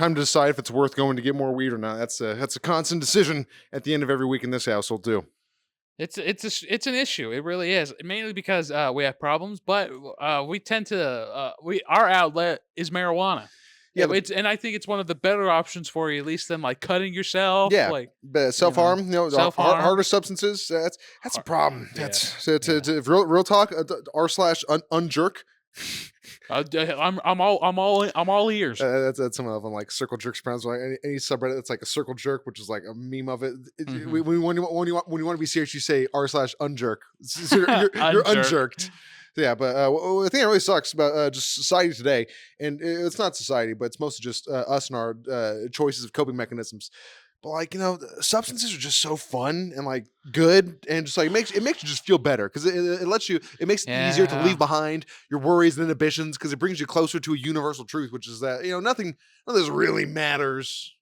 Time to decide if it's worth going to get more weed or not. That's a constant decision at the end of every week in this household too. It's an issue. It really is. Mainly because we have problems, but we tend to our outlet is marijuana. Yeah, And I think it's one of the better options for you, at least than like cutting yourself, yeah. like Self harm, the self harm. harder substances. That's a problem. Yeah, That's yeah. real talk. R slash unjerk. I'm all ears. That's some of them like circle jerk sprouts. Like any subreddit that's like a circle jerk, which is like a meme of it. Hmm. When you want to be serious, you say r slash unjerk. So you're Unjerk. unjerked. Yeah, but the thing that really sucks about just society today, and it's not society, but it's mostly just us and our choices of coping mechanisms. But like substances are just so fun and like good, and just like it makes you just feel better because it lets you. It makes it easier to Yeah. leave behind your worries and inhibitions because it brings you closer to a universal truth, which is that nothing of this really matters.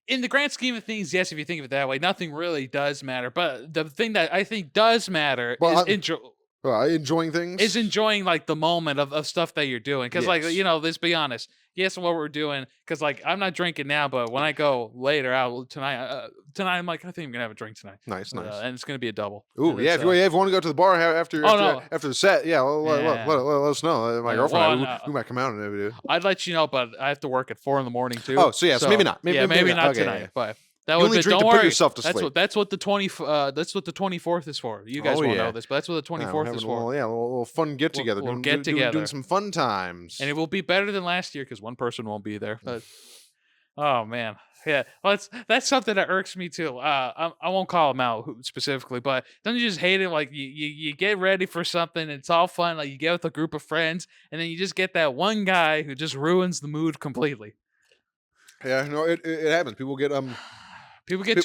In the grand scheme of things, yes, if you think of it that way, nothing really does matter. But the thing that I think does matter Well, enjoying is things. enjoying like the moment of stuff that you're doing. Cause like, Yes. let's be honest. Yes, what we're doing. Cause like I'm not drinking now, but when I go later out tonight, I'm like, I think I'm gonna have a drink tonight. Nice, nice. And it's gonna be a double. Ooh, And yeah. it's If you want to go to the bar after oh no. after the set, yeah, Yeah. let us know. My Yeah, girlfriend, well, and I, no, we might come out and maybe do. I'd let you know, but I have to work at 4 in the morning too. Oh, so yeah, so maybe not. Yeah, maybe not Okay, tonight. yeah. But that You would only be. drink Don't to put worry. yourself to sleep. That's what the 24th is for. You guys Oh, won't yeah. know this, but that's what the Yeah, we're 24th having is a for. little fun get We'll, together. we'll get together, Doing some fun times. and it will be better than last year because one person won't be there. But oh man, yeah, well, that's something that irks me too. I won't call him out specifically, but don't you just hate it? Like you get ready for something, it's all fun. Like you get with a group of friends, and then you just get that one guy who just ruins the mood completely. Yeah, no, it happens. People get People get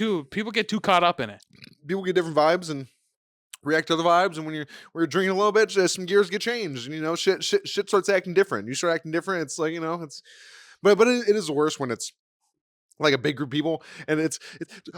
too caught up in it. people get different vibes and react to the vibes. And when you're drinking a little bit, some gears get changed. And shit starts acting different. You start acting different. It's like it's, but it is worse when it's like a big group of people, and it's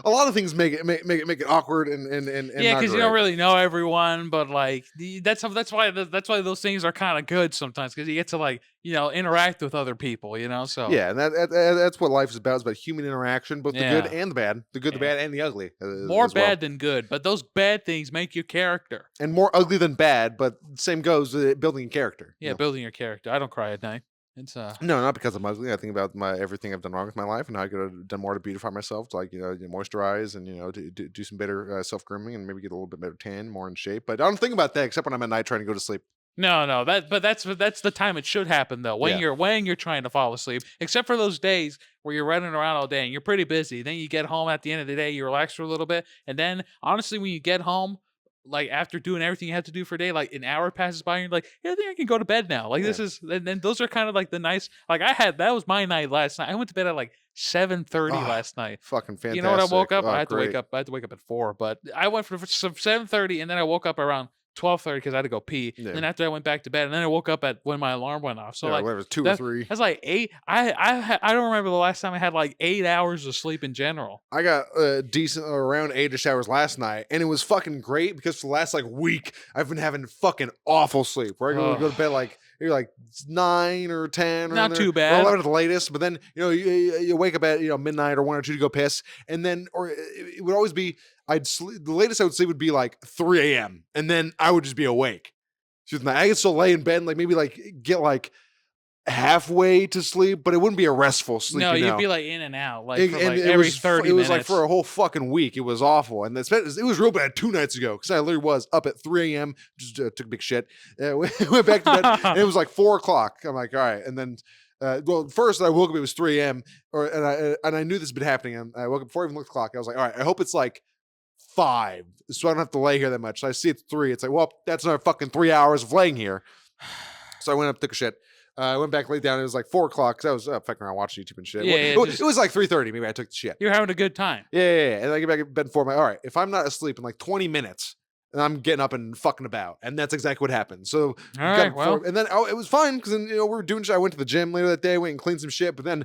a lot of things make it awkward and Yeah, not because you don't great. really know everyone, but like that's why those things are kind of good sometimes because you get to like interact with other people. So Yeah, and that's what life is about. It's about human interaction, both the good yeah, and the bad, the good, the yeah, bad, and the ugly more as well. bad than good, but those bad things make your character. And more ugly than bad, but same goes with building a character. Yeah, building your character. I don't cry at night. It's No, not because I'm ugly. I think about my everything I've done wrong with my life and how I could have done more to beautify myself, to like moisturize and do some better self grooming and maybe get a little bit better tan, more in shape. But I don't think about that except when I'm at night trying to go to sleep. no, but that's the time it should happen though. Yeah, When you're trying to fall asleep, except for those days where you're running around all day and you're pretty busy. Then you get home at the end of the day, you relax for a little bit, and then honestly, when you get home, like after doing everything you have to do for a day, like an hour passes by, and you're like, yeah, I think I can go to bed now. Like yeah. this is, and then those are kind of like the nice. Like that was my night last night. I went to bed at like 7:30 Oh, last night. fucking You know what I woke fantastic. up? Oh, I had to wake great. up. I had to wake up at 4, but I went for some 7:30, and then I woke up around 12:30 because I had to go pee. And Yeah, then after I went back to bed, and then I woke up at when my alarm went off. So yeah, like whatever, 2 or 3. that's like 8. I don't remember the last time I had like 8 hours of sleep in general. I got decent around 8ish hours last night, and it was fucking great because for the last like week, I've been having fucking awful sleep. Where I go to bed like you're like 9 or 10 or Not too or bad. 11 at the latest, but then you wake up at midnight or 1 or 2 to go piss, and then or it would always be I'd sleep. The latest I would sleep would be like 3 a.m. and then I would just be awake. I could still lay in bed and like maybe like get like halfway to sleep, but it wouldn't be a restful sleep. No, you'd be like in and out, like for And like it every was 30 it was minutes. like for a whole fucking week. It was awful, and it was real bad 2 nights ago because I literally was up at 3 a.m. Just took a big shit, went back to bed, and it was like 4 o'clock. I'm like, all right, and then. Well, first I woke up. It was 3 a.m. and I knew this had been happening. And I woke up before I even looked at the clock. I was like, all right, I hope it's like 5, so I don't have to lay here that much. So I see it's 3. It's like, well, that's another fucking 3 hours of laying here. So I went up, took a shit. I went back, laid down. It was like 4 o'clock because I was fucking around watching YouTube and shit. Yeah, It was like 3:30. Maybe I took the shit. You're having a good time. Yeah. And I get back in bed for my. All right, if I'm not asleep in like 20 minutes, then I'm getting up and fucking about, and that's exactly what happened. So, All right, well, and then it was fine because then we were doing shit. I went to the gym later that day, went and cleaned some shit, but then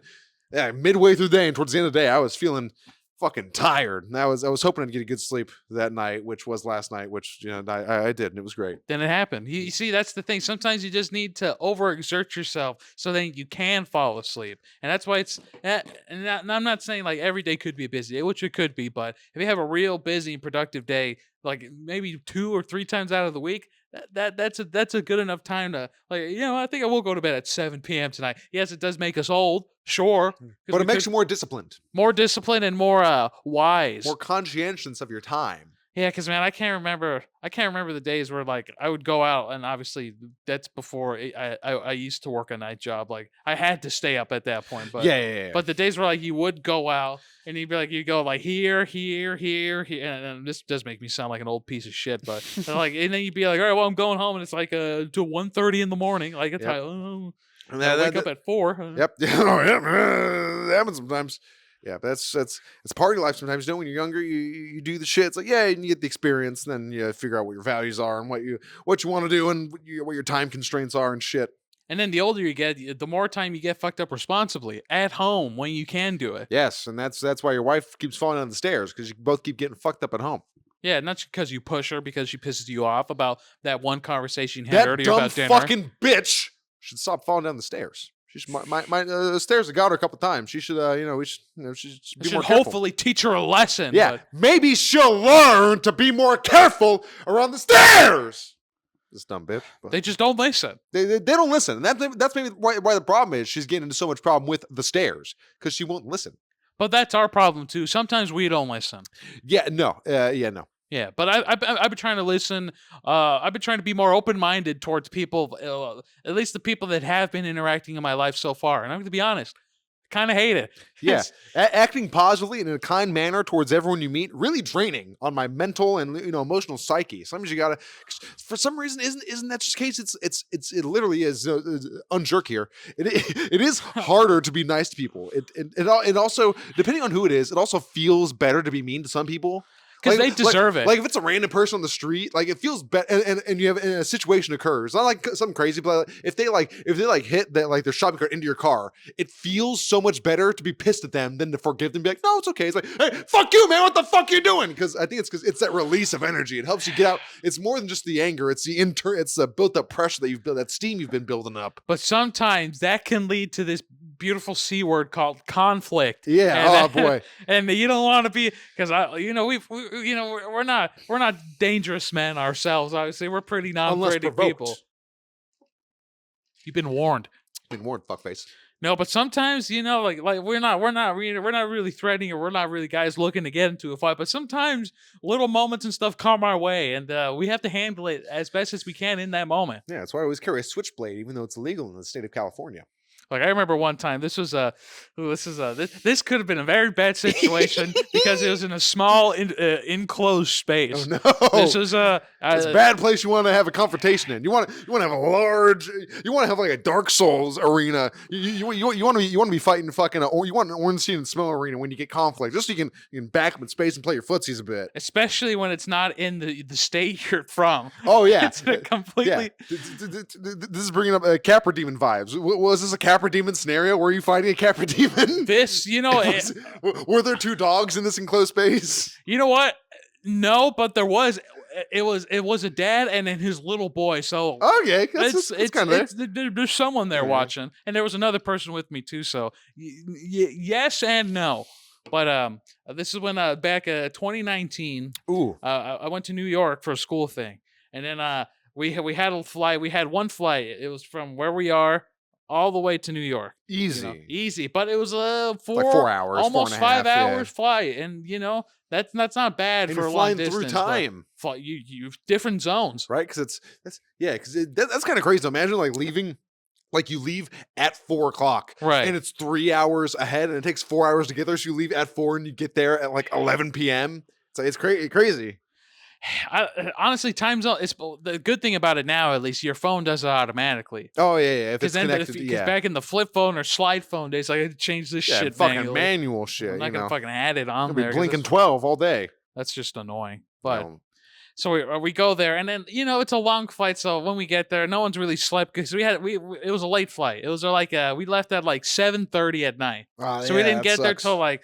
midway through the day and towards the end of the day, I was feeling fucking tired. And I was hoping I'd get a good sleep that night, which was last night, which I did, and it was great. Then it happened. You see, that's the thing. Sometimes you just need to overexert yourself so then you can fall asleep, and that's why it's. And I'm not saying like every day could be a busy day, which it could be, but if you have a real busy and productive day, like maybe 2 or 3 times out of the week, that's a good enough time to like I think I will go to bed at 7 p.m. tonight. Yes, it does make us old, sure, because But we it makes could you more disciplined, more disciplined and more wise. more conscientious of your time. Yeah, because man, I can't remember. I can't remember the days where like I would go out, and obviously that's before I used to work a night job. Like I had to stay up at that point, but Yeah. but the days where like you would go out and you'd be like you go like here, and this does make me sound like an old piece of shit, but and then you'd be like, all right, well I'm going home, and it's like to 1:30 in the morning. Like it's Yep. like oh, And I wake up at 4. Yep. Oh, yeah. It happens sometimes. Yeah, but that's it's party life sometimes. When you're younger, you do the shit. It's like, yeah, and you get the experience, and then you figure out what your values are and what you want to do and what your time constraints are and shit. And then the older you get, the more time you get fucked up responsibly at home when you can do it. Yes, and that's why your wife keeps falling down the stairs, because you both keep getting fucked up at home. Yeah, not because you push her because she pisses you off about that one conversation you had That earlier dumb about dinner. fucking bitch should stop falling down the stairs. She should, my stairs have got her a couple times. She should, she should be should more careful. hopefully teach her a lesson. Yeah, but maybe she'll learn to be more careful around the stairs. This dumb bitch. But they just don't listen. they don't listen. And that's maybe why the problem is she's getting into so much problem with the stairs, because she won't listen. But that's our problem too. Sometimes we don't listen. Yeah, no. No. Yeah, but I've been trying to listen. I've been trying to be more open-minded towards people, at least the people that have been interacting in my life so far. And I'm going to be honest, kind of hate it. Yeah, acting positively and in a kind manner towards everyone you meet, really draining on my mental and emotional psyche. Sometimes you gotta, for some reason, isn't that just the case? It literally is unjerk here. It is harder to be nice to people. It also, depending on who it is, it also feels better to be mean to some people. Because they deserve it. Like if it's a random person on the street, like it feels better, and you have and a situation occurs. Not like something crazy, but if they hit that like their shopping cart into your car, it feels so much better to be pissed at them than to forgive them. And be like, no, it's okay. It's like, hey, fuck you, man. What the fuck you doing? Because I think because it's that release of energy. It helps you get out. It's more than just the anger. It's the built up pressure that you've built, that steam you've been building up. But sometimes that can lead to this beautiful C word called conflict. Yeah. Oh boy. And you don't want to be, because we're not dangerous men ourselves. Obviously, we're pretty non-threatening people. You've been warned. Been warned, fuckface. No, but sometimes like we're not really threatening, or we're not really guys looking to get into a fight. But sometimes little moments and stuff come our way, and we have to handle it as best as we can in that moment. Yeah, that's why I always carry a switchblade, even though it's illegal in the state of California. Like I remember one time, this could have been a very bad situation because it was in a small enclosed space. Oh no! This was it's a bad place you want to have a confrontation in. You want to have a large. You want to have like a Dark Souls arena. You want to be fighting fucking. Or you want an Ornstein and Smell arena when you get conflict, just so you can back up in space and play your footsies a bit. Especially when it's not in the state you're from. Oh yeah, it's completely. Yeah. This is bringing up Capra Demon vibes. Was this a Capra Demon scenario? Were you fighting a Capra Demon? Were there two dogs in this enclosed space? You know what? No, but there was. It was a dad and then his little boy. So okay, it's kind of there. There's someone there watching, and there was another person with me too. So yes and no. But this is when back 2019. Ooh, I went to New York for a school thing, and then we had a flight. We had one flight. It was from where we are all the way to New York. Easy. But it was like 4 hours, almost 4.5 5 hours flight, and that's not bad for a long distance. Through time. You different zones, right? Because that's kind of crazy. Imagine like leaving. Like you leave at 4 o'clock, right? And it's 3 hours ahead, and it takes 4 hours to get there. So you leave at 4, and you get there at like 11 p.m. It's crazy. Honestly, time zone. It's the good thing about it now. At least your phone does it automatically. Oh yeah. If it's connected, because back in the flip phone or slide phone days, I had to change this shit. Fucking manual shit. I'm not gonna fucking add it on there. Be blinking 12 all day. That's just annoying. But so we go there, and then it's a long flight. So when we get there, no one's really slept because it was a late flight. It was like we left at like 7:30 at night. So we didn't get there till like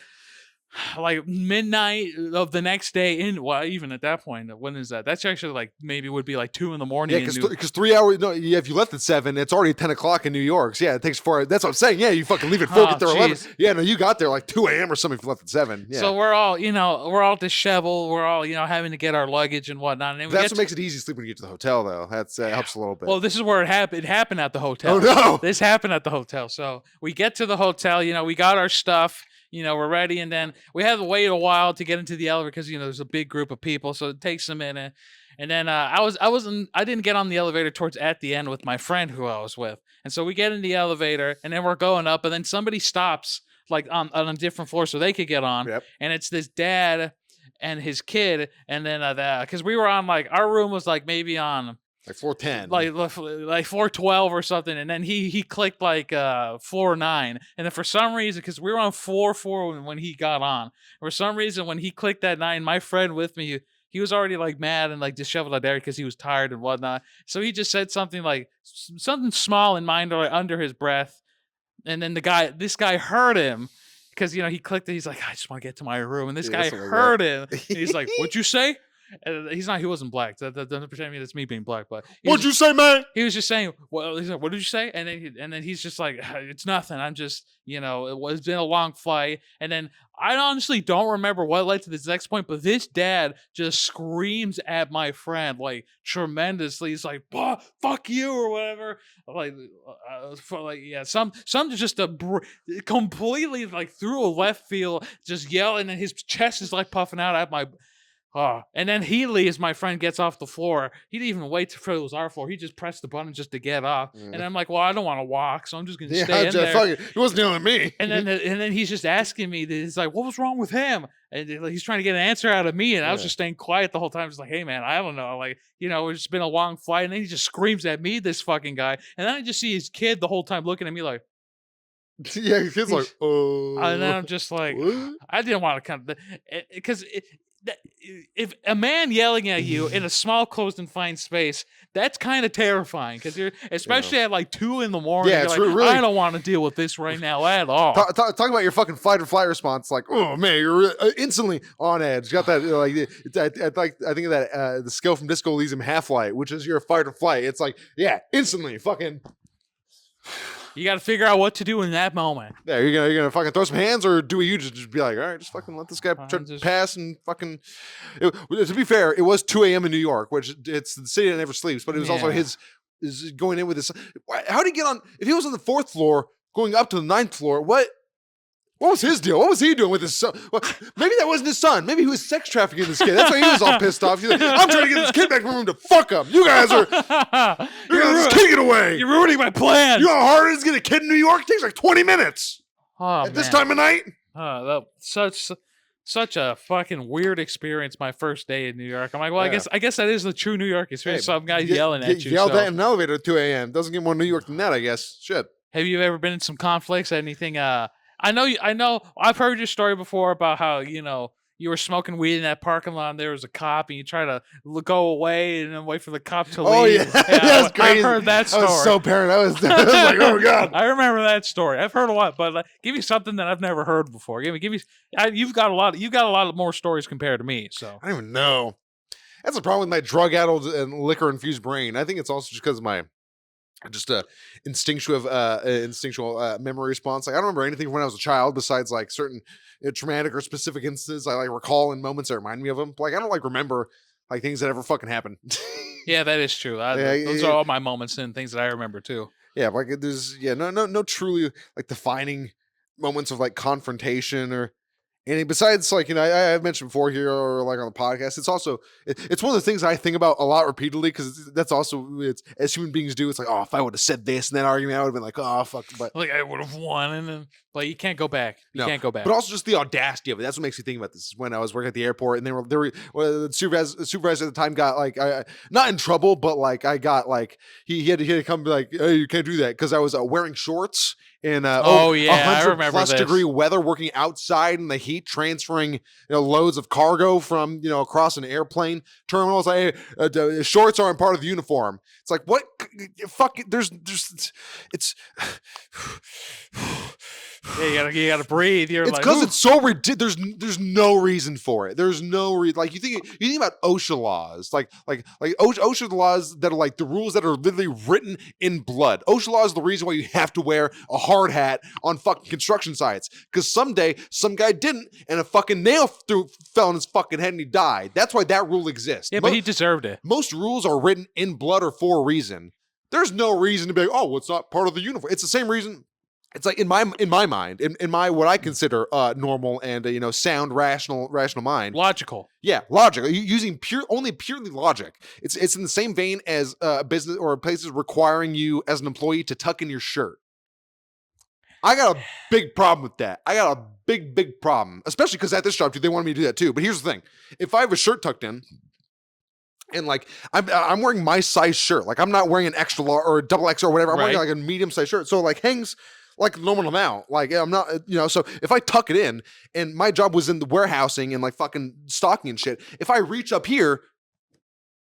like midnight of the next day in well, even at that point, when is that? That's actually like maybe would be like 2 in the morning Yeah, in because 3 hours. No, yeah, if you left at 7, it's already 10 o'clock in New York. So yeah, it takes 4. That's what I'm saying. Yeah, you fucking leave at 4, Oh, get there 11. jeez. Yeah, no, you got there like 2 a.m. or something if you left at 7. Yeah, So we're all disheveled. We're all, having to get our luggage and whatnot. And then we that's get what to, makes it easy to sleep when you get to the hotel, though. That's helps a little bit. well, this is where it happened. It happened at the Oh hotel. no! This happened at the hotel. So we get to the hotel. We got our stuff. We're ready, and then we had to wait a while to get into the elevator because there's a big group of people, so it takes a minute. And then I didn't get on the elevator towards at the end with my friend who I was with, and so we get in the elevator, and then we're going up, and then somebody stops like on a different floor so they could get on, Yep. and it's this dad and his kid, and then because we were on like our room was like maybe on Like 410. like 412 or something, and then he clicked like floor 9, and then for some reason, because we were on floor 4 when he got on, for some reason when he clicked that 9, my friend with me, he was already like mad and like disheveled out there because he was tired and whatnot, so he just said something like something small in mind or under his breath, and then this guy heard him because he clicked it. He's like, I just want to get to my room, and this Yeah, guy something like heard that. him. And he's like, "What'd you say?" And he wasn't black. That doesn't pretend me that's me being black, but What'd you say, man? he was just saying, well, he's like, what did you say? And then he's just like, it's nothing. I'm just, it's been a long flight. And then I honestly don't remember what led to this next point, but this dad just screams at my friend like tremendously. He's like, fuck you or whatever. Yeah, some just completely like through a left field, just yelling, and his chest is like puffing out at my. Oh, and then he leaves. My friend gets off the floor. He didn't even wait till it was our floor. He just pressed the button just to get off. And I'm like, well, I don't want to walk, so I'm just gonna stay in there. Fuck it. He wasn't dealing with me. And then he's just asking me. He's like, what was wrong with him? And he's trying to get an answer out of me. And I was just staying quiet the whole time. Just like, hey man, I don't know. Like, it's been a long flight. And then he just screams at me, this fucking guy. And then I just see his kid the whole time looking at me like. Yeah, his kid's like, oh. And then I'm just like, what? I didn't want to come because if a man yelling at you in a small closed confined space, that's kind of terrifying because you're especially at like 2 in the morning. Yeah, you're it's like, really. I don't want to deal with this right now at all. Talk about your fucking fight or flight response. Like, oh man, you're instantly on edge. You got that I think of that the skill from Disco Elysium Half-Light, which is your fight or flight. It's like, yeah, instantly fucking. You got to figure out what to do in that moment. Yeah, you're gonna fucking throw some hands, or do you just be like, all right, just fucking let this guy pass and fucking. To be fair, it was 2 a.m. in New York, which it's the city that never sleeps, but it was also his is going in with his. How did he get on? If he was on the 4th floor, going up to the 9th floor, what was his deal? What was he doing with his son? Well, maybe that wasn't his son. Maybe he was sex trafficking this kid. That's why he was all pissed off. He's like, I'm trying to get this kid back in my room to fuck him. You guys are. This kid get away. You're ruining my plan. You know how hard it is to get a kid in New York? It takes like 20 minutes. Oh, at this time of night? Such a fucking weird experience. My first day in New York. I'm like, well, Yeah. I guess that is the true New York experience. Hey, Some guy yelling at you. Yelled at in an elevator at 2 a.m. Doesn't get more New York than that, I guess. Shit. Have you ever been in some conflicts? Anything? I know. I've heard your story before about how you were smoking weed in that parking lot, and there was a cop, and you try to go away and then wait for the cop to leave. Oh yeah, that's crazy. I've heard that story. I was so paranoid. I was like, oh god. I remember that story. I've heard a lot, but give me something that I've never heard before. Give me. You've got a lot. You got a lot more stories compared to me. So I don't even know. That's the problem with my drug-addled and liquor-infused brain. I think it's also just because of my instinctual memory response. Like I don't remember anything from when I was a child besides like certain traumatic or specific instances I like recall in moments that remind me of them. Like I don't like remember like things that ever fucking happened. yeah, that is true. Those are all my moments and things that I remember too. Yeah, like there's no truly like defining moments of like confrontation or anything besides like I've mentioned before here or like on the podcast. It's also it's one of the things I think about a lot repeatedly because that's also it's as human beings do. It's like, oh, if I would have said this in that argument, I would have been like, oh fuck, but like I would have won, and then but you can't go back. You can't go back. But also just the audacity of it. That's what makes me think about this. When I was working at the airport and the supervisor at the time got like not in trouble, but like I got like he had to come be like, hey, you can't do that because I was wearing shorts in Oh yeah, I 100 remember plus this. degree weather, working outside in the heat, transferring loads of cargo from across an airplane terminal. It's like, hey, shorts aren't part of the uniform. It's like, what? Fuck it. There's it's. Yeah, you gotta breathe. You're It's like, because "Ooh." it's so ridiculous. There's no reason for it. There's no reason. Like you think about OSHA laws, like OSHA laws that are like the rules that are literally written in blood. OSHA laws is the reason why you have to wear a hard hat on fucking construction sites, because someday some guy didn't, and a fucking nail fell on his fucking head and he died. That's why that rule exists. Yeah, but he deserved it. Most rules are written in blood or for a reason. There's no reason to be like, oh, well, it's not part of the uniform. It's the same reason. It's like in my mind, in my what I consider normal and sound rational mind. Logical. Yeah, logic. Using purely logic. It's in the same vein as business or places requiring you as an employee to tuck in your shirt. I got a big problem with that. I got a big problem, especially because at this job they wanted me to do that too. But here's the thing: if I have a shirt tucked in, and like I'm wearing my size shirt, like I'm not wearing an extra large or a double X or whatever. I'm wearing like a medium size shirt, so it like hangs like a normal amount. Like I'm not, so if I tuck it in, and my job was in the warehousing and like fucking stocking and shit, if I reach up here,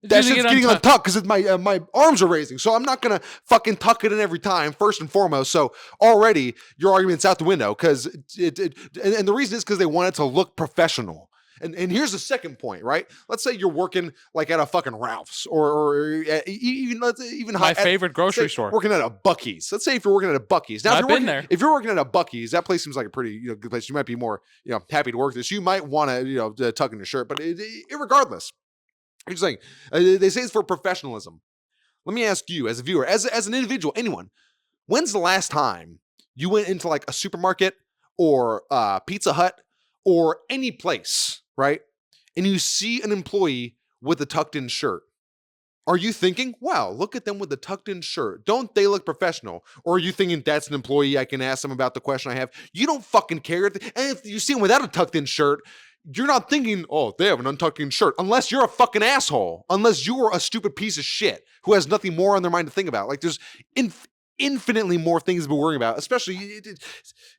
that shit's getting untucked because my arms are raising. So I'm not gonna fucking tuck it in every time, first and foremost. So already your argument's out the window, because and the reason is because they want it to look professional. And here's the second point, right? Let's say you're working like at a fucking Ralph's or even my favorite grocery store. Working at a Buc-ee's. Let's say if you're working at a Buc-ee's. Now, I've been there. If you're working at a Buc-ee's, that place seems like a pretty good place. You might be more happy to work this. You might want to tuck in your shirt, but irregardless, here's the thing. They say it's for professionalism. Let me ask you, as a viewer, as an individual, anyone, when's the last time you went into like a supermarket or Pizza Hut or any place, right? And you see an employee with a tucked in shirt. Are you thinking, wow, look at them with a tucked in shirt. Don't they look professional? Or are you thinking that's an employee, I can ask them about the question I have? You don't fucking care. And if you see them without a tucked in shirt, you're not thinking, oh, they have an untucked in shirt. Unless you're a fucking asshole. Unless you're a stupid piece of shit who has nothing more on their mind to think about. Like there's infinitely more things to be worrying about, especially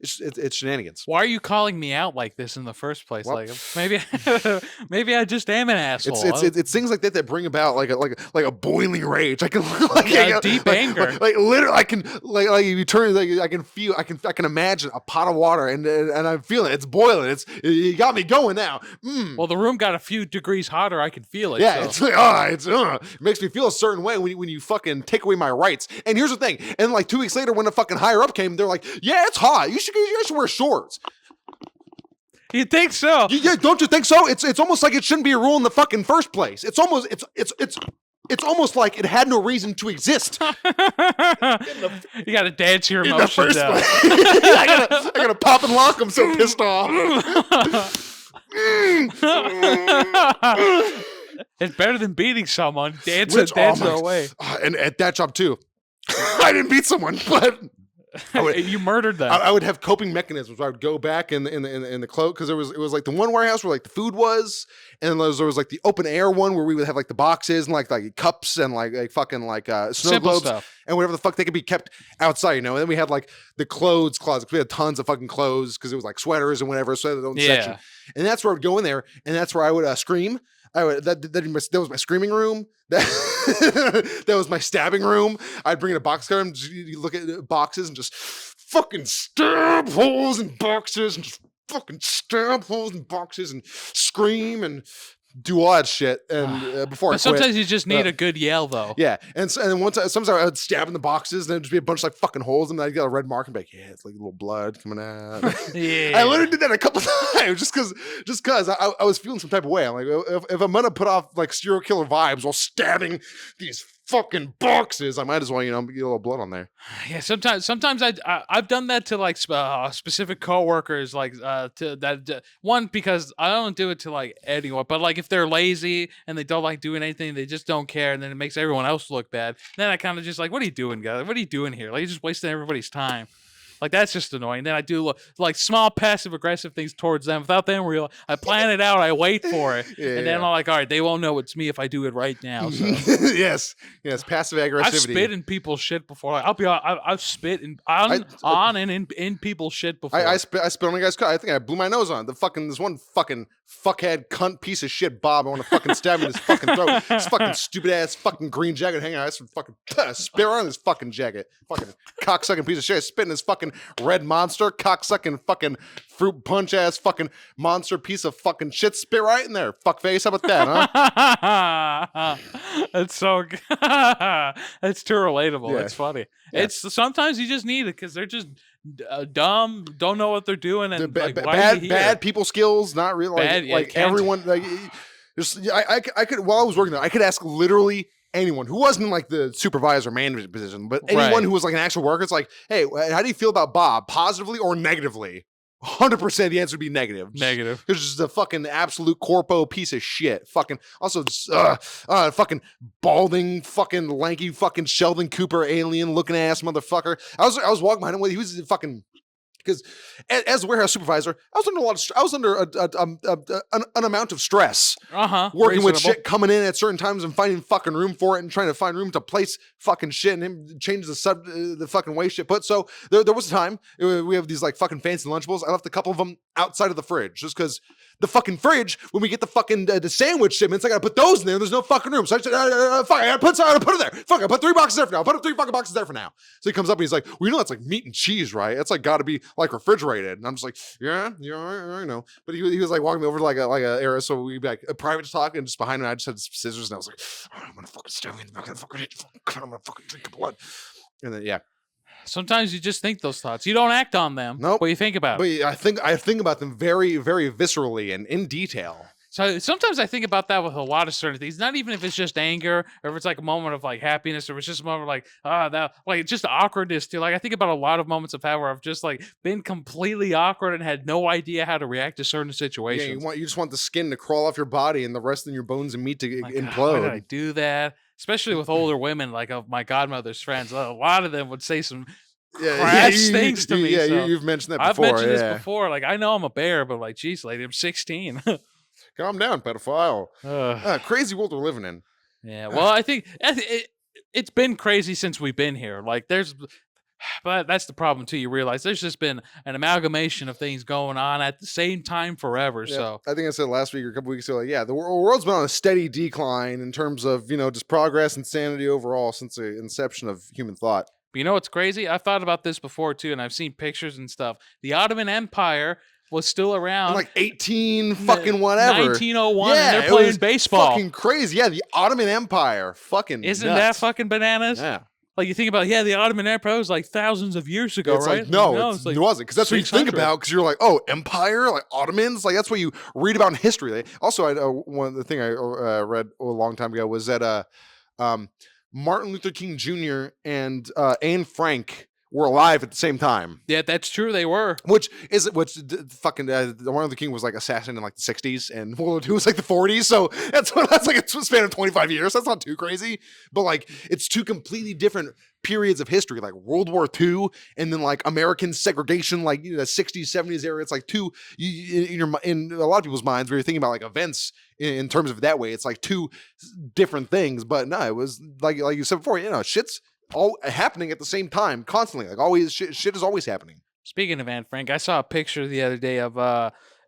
it's shenanigans. Why are you calling me out like this in the first place? Well, like maybe I just am an asshole. It's things like that bring about like a boiling rage. I can deep anger. Like literally, I can like if you turn I can feel I can imagine a pot of water and I'm feeling it's boiling. You got me going now. Well, the room got a few degrees hotter. I can feel it. Yeah, so. It makes me feel a certain way when you fucking take away my rights. And here's the thing. And like 2 weeks later, when the fucking higher up came, they're like, "Yeah, it's hot. You should wear shorts." You think so? Yeah, don't you think so? It's almost like it shouldn't be a rule in the fucking first place. It's almost like it had no reason to exist. You got to dance your emotions out. I gotta pop and lock. I'm so pissed off. It's better than beating someone. Dance away. And at that job too. I didn't beat someone, but you murdered them. I would have coping mechanisms. I would go back in the clothes, because it was like the one warehouse where like the food was, and there was like the open air one where we would have like the boxes and like cups and like fucking like snow simple globes stuff and whatever the fuck, they could be kept outside, And then we had like the clothes closet. We had tons of fucking clothes because it was like sweaters and whatever. So the own section, and that's where I would go in there, and that's where I would scream. That was my screaming room. That was my stabbing room. I'd bring in a box cutter and you look at boxes and just fucking stab holes in boxes and just fucking stab holes in boxes and scream and do all that shit. And before I quit. Sometimes you just need a good yell, though. Yeah, and then sometimes I would stab in the boxes, and there'd just be a bunch of like fucking holes, and I'd get a red mark and be like, yeah, it's like a little blood coming out. Yeah, I literally did that a couple times just because I was feeling some type of way. I'm like, if I'm gonna put off like serial killer vibes while stabbing these fucking boxes, I might as well get a little blood on there. Yeah, sometimes I've done that to like specific coworkers, like to that one, because I don't do it to like anyone, but like if they're lazy and they don't like doing anything, they just don't care, and then it makes everyone else look bad. Then I kind of just like, what are you doing, guys? What are you doing here? Like, you're just wasting everybody's time. Like that's just annoying. Then I do like small passive aggressive things towards them without them real. I plan it out. I wait for it, Yeah, and then yeah. I'm like, all right, they won't know it's me if I do it right now. So Yes, yes, passive I've aggressivity. spit in people's shit before. Like, I've spit I, on and in people's shit before. I spit on a guy's car. I think I blew my nose on this one fucking fuckhead cunt piece of shit Bob. I want to fucking stab him in his fucking throat. His fucking stupid ass fucking green jacket hanging out. I just fucking spit on his fucking jacket. Fucking cocksucking piece of shit. I spit in his fucking red monster. Cocksucking fucking fruit punch ass fucking monster piece of fucking shit. Spit right in there. Fuck face. How about that, huh? That's so good. That's too relatable. Yeah. It's funny. Yeah. It's sometimes you just need it because they're just dumb, don't know what they're doing, and like, why are you here? Bad people skills. Not really. Bad, yeah, Like can't- everyone. Like I could while I was working there, I could ask literally anyone who wasn't like the supervisor management position, but anyone Right. who was like an actual worker. It's like, hey, how do you feel about Bob? Positively or negatively? 100% the answer would be negative. Negative. Because just a fucking absolute corpo piece of shit. Fucking also just, fucking balding, fucking lanky, fucking Sheldon Cooper alien looking ass motherfucker. I was walking behind him. He was fucking. Because as a warehouse supervisor, I was under a lot of I was under an amount of stress working with shit coming in at certain times and finding fucking room for it and trying to find room to place fucking shit and him change the fucking way shit put. So there was a time we have these like fucking fancy Lunchables. I left a couple of them outside of the fridge just because the fucking fridge, when we get the fucking the sandwich shipments, I gotta put those in there. There's no fucking room. So I said, fuck, I gotta put it there. Fuck, I put 3 boxes there for now. I put 3 fucking boxes there for now. So he comes up and he's like, well, you know, that's like meat and cheese, right? It's like gotta be like refrigerated. And I'm just like, yeah, I know. But he was like walking me over to like a era. So we'd be like a private talk, and just behind him, I just had scissors, and I was like, oh, I'm gonna fucking stab you in the back of the fucking head. I'm gonna fucking drink the blood. And then, yeah. Sometimes you just think those thoughts. You don't act on them. Nope. But you think about But it. I think about them very, very viscerally and in detail. So sometimes I think about that with a lot of certain things. Not even if it's just anger, or if it's like a moment of like happiness, or it's just a moment of like that, like just awkwardness too. Like I think about a lot of moments of how where I've just like been completely awkward and had no idea how to react to certain Yeah, situations. you just want the skin to crawl off your body and the rest of your bones and meat to Like, implode. why did I do that? Especially with older women, like of my godmother's friends. A lot of them would say some crass things to me. Yeah, so you've mentioned that I've before. mentioned this before. Like I know I'm a bear, but like, geez, lady, I'm 16. Calm down, pedophile. Ugh. Crazy world we're living in. Yeah, well, I think it's been crazy since we've been here. Like, but that's the problem too. You realize there's just been an amalgamation of things going on at the same time forever. Yeah, So I think I said last week or a couple weeks ago, like, yeah, the world's been on a steady decline in terms of, just progress and sanity overall since the inception of human thought. but you know what's crazy? I've thought about this before too, and I've seen pictures and stuff. The Ottoman Empire was still around. In like 18 fucking whatever. 1901, Yeah, and they're it playing was baseball. Fucking crazy. Yeah, the Ottoman Empire. Fucking Isn't nuts. that fucking bananas? Yeah. Like you think about, the Ottoman Empire was like thousands of years ago, It's right? like, no, it's like it wasn't. Because that's what you think 600. about. Because you're like, oh, empire? Like Ottomans? Like that's what you read about in history. Also, one of the thing I read a long time ago was that Martin Luther King Jr. and Anne Frank were alive at the same time. Yeah, that's true. They were. Fucking Martin Luther King was like assassinated in like the 60s, and World War II was like the 40s. So that's like a span of 25 years. That's not too crazy, but like it's two completely different periods of history, like World War II and then like American segregation, like the 60s, 70s era. It's like two in a lot of people's minds where you're thinking about like events in terms of that way. It's like two different things, but no, it was like you said before. Shit's all happening at the same time, constantly. Like always, shit is always happening. Speaking of Anne Frank, I saw a picture the other day of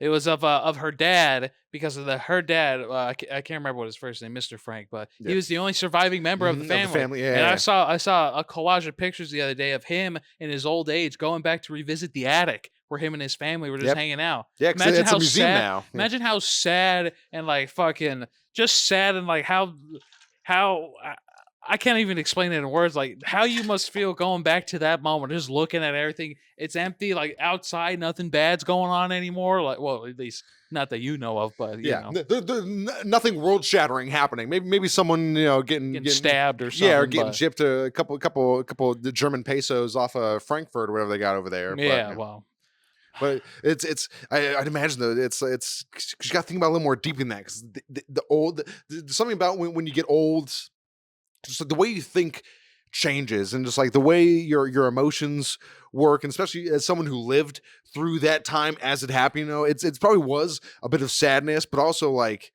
it was of her dad because of her dad. I can't remember what his first name, Mr. Frank, but he was the only surviving member of the family. Yeah, and yeah. I saw a collage of pictures the other day of him in his old age going back to revisit the attic where him and his family were just hanging out. Yeah, because it's a museum now. Yeah. Imagine how sad and like fucking just sad and like how I can't even explain it in words. Like how you must feel going back to that moment, just looking at everything. It's empty. Like outside, nothing bad's going on anymore. Like, well, at least not that you know of. But you know, there's nothing world shattering happening. Maybe someone getting stabbed or something. Yeah, or getting shipped a couple of the German pesos off of Frankfurt or whatever they got over there. Yeah, well. But I'd imagine though it's you got to think about it a little more deep than that because the old something about when you get old. Just like the way you think changes, and just like the way your emotions work, and especially as someone who lived through that time as it happened, it's probably was a bit of sadness, but also like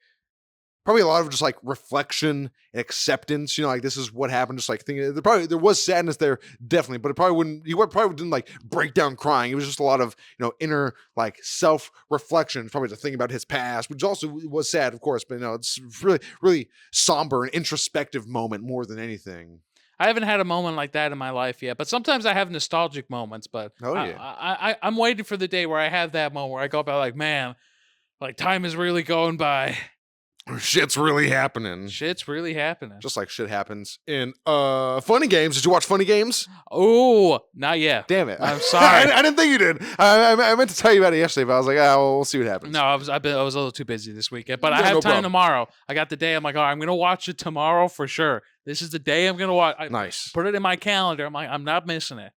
probably a lot of just like reflection and acceptance. Like this is what happened. Just like thinking, there was sadness there, definitely, but it probably wouldn't. You probably didn't like break down crying. It was just a lot of inner like self reflection, probably to think about his past, which also was sad, of course. But it's really really somber and introspective moment more than anything. I haven't had a moment like that in my life yet, but sometimes I have nostalgic moments. But Oh I, yeah, I'm waiting for the day where I have that moment where I go back like, man, like time is really going by. shit's really happening. Shit's really happening. Just like shit happens in Funny Games. Did you watch Funny Games? Oh, not yet. Damn it! I'm sorry. I didn't think you did. I meant to tell you about it yesterday, but I was like, well, we'll see what happens. No, I was a little too busy this weekend, but I Yeah, have no time problem. tomorrow. I got the day. I'm like, all right, I'm gonna watch it tomorrow for sure. This is the day I'm gonna watch. I Nice, put it in my calendar. I'm like, I'm not missing it.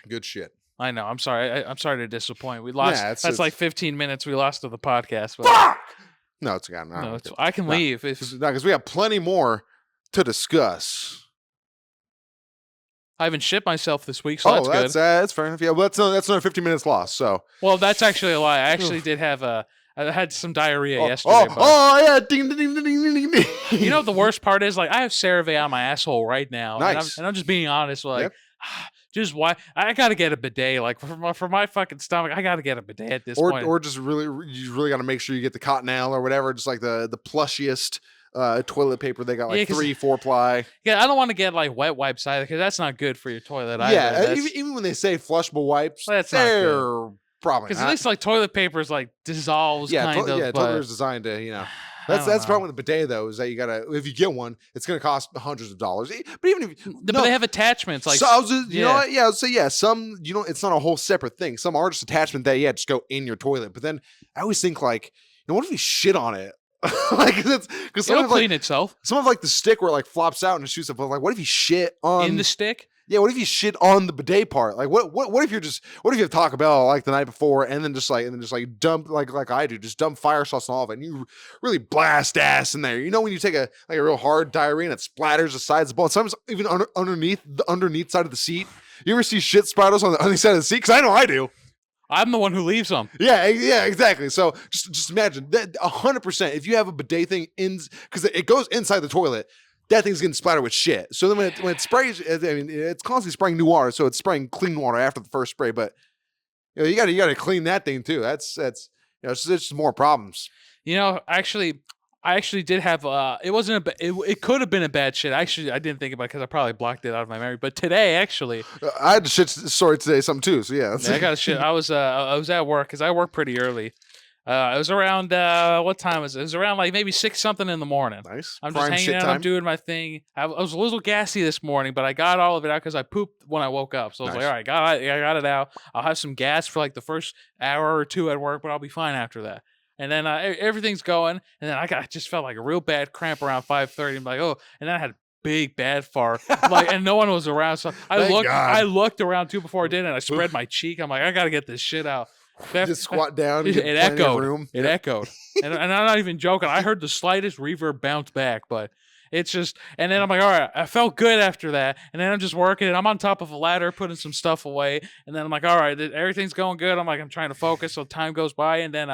good shit. I know. I'm sorry. I'm sorry to disappoint. We lost. Yeah, That's like 15 minutes we lost to the podcast. But Fuck! No, it's gone. no, I can leave if because we have plenty more to discuss. I haven't shit myself this week, so that's good. That's fair enough. Yeah, well, that's another 15 minutes lost. So, Well, that's actually a lie. I actually did have I had some diarrhea oh, yesterday. But yeah, ding, ding, ding, ding, ding, ding. you know what the worst part is? Like I have CeraVe on my asshole right now, Nice. and I'm just being honest. Like, Yep. just why I got to get a bidet. Like for my fucking stomach, I got to get a bidet at this point. Or just really, you really got to make sure you get the Cottonelle or whatever, just like the plushiest toilet paper. They got like 3-4 ply. Yeah, I don't want to get like wet wipes either because that's not good for your toilet either. Yeah, even when they say flushable wipes, That's not they're probably because not. at least like toilet paper is like dissolves kind of. Yeah, but toilet paper is designed to. I That's don't the problem know. with the bidet though, is that you gotta, if you get one, it's gonna cost hundreds of dollars. But even if But they have attachments like so I was just, you know yeah. what? Yeah, so yeah, some it's not a whole separate thing. Some are just attachment that just go in your toilet. But then I always think like, what if you shit on it? Like that's because It'll clean itself some of like the stick where it like flops out and it shoots up. But like, what if you shit on in the stick. Yeah, what if you shit on the bidet part? Like, what if what if you have Taco Bell like the night before and then just like dump like I do, just dump fire sauce on all of it, and you really blast ass in there. When you take a real hard diarrhea and it splatters the sides of the bowl, sometimes even underneath the side of the seat. You ever see shit splatters on the underneath side of the seat? Because I know I do. I'm the one who leaves them. Yeah, exactly. So just imagine that 100%. If you have a bidet thing because it goes inside the toilet, that thing's getting splattered with shit. So then when it sprays, I mean, it's constantly spraying new water, so it's spraying clean water after the first spray. But you got to clean that thing too. That's it's just more problems. I actually did have it wasn't it could have been a bad shit. Actually, I didn't think about it because I probably blocked it out of my memory. But today, actually, I had a shit story today, something too. So yeah, I got a shit. I was at work because I work pretty early. It was around what time was it? It was around like maybe 6 something in the morning. Nice. I'm Prime just hanging shit out. time. I'm doing my thing. I was a little gassy this morning, but I got all of it out because I pooped when I woke up. So I was Nice. like, all right, I got it out. I'll have some gas for like the first hour or two at work, but I'll be fine after that. And then everything's going, and then I just felt like a real bad cramp around 5:30. I'm like, oh, and then I had a big bad fart, and no one was around. So Thank God. I looked around too before I did, and I spread my cheek. I'm like, I gotta get this shit out. Just squat down. It echoed. It echoed, and I'm not even joking. I heard the slightest reverb bounce back, but it's just. And then I'm like, all right, I felt good after that. And then I'm just working, and I'm on top of a ladder, putting some stuff away. And then I'm like, all right, everything's going good. I'm like, I'm trying to focus, so time goes by, and then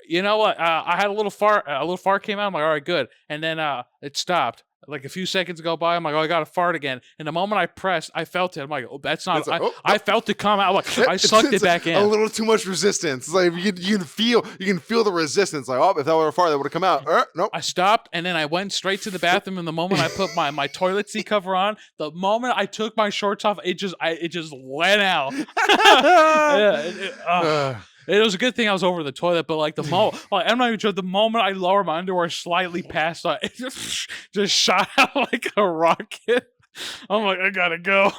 you know what? I had a little fart. A little fart came out. I'm like, all right, good. And then it stopped. Like a few seconds go by, I'm like, oh, I got to fart again. And the moment I pressed, I felt it. I'm like, oh, that's not. I felt it come out. Like I sucked it back in. A little too much resistance. It's like you can feel the resistance. Like, oh, if that were a fart, that would have come out. Nope. I stopped and then I went straight to the bathroom. And the moment I put my toilet seat cover on, the moment I took my shorts off, it just let out. It was a good thing I was over the toilet, but like the moment, I'm not even sure. The moment I lower my underwear slightly past, it just shot out like a rocket. I'm like, I gotta go.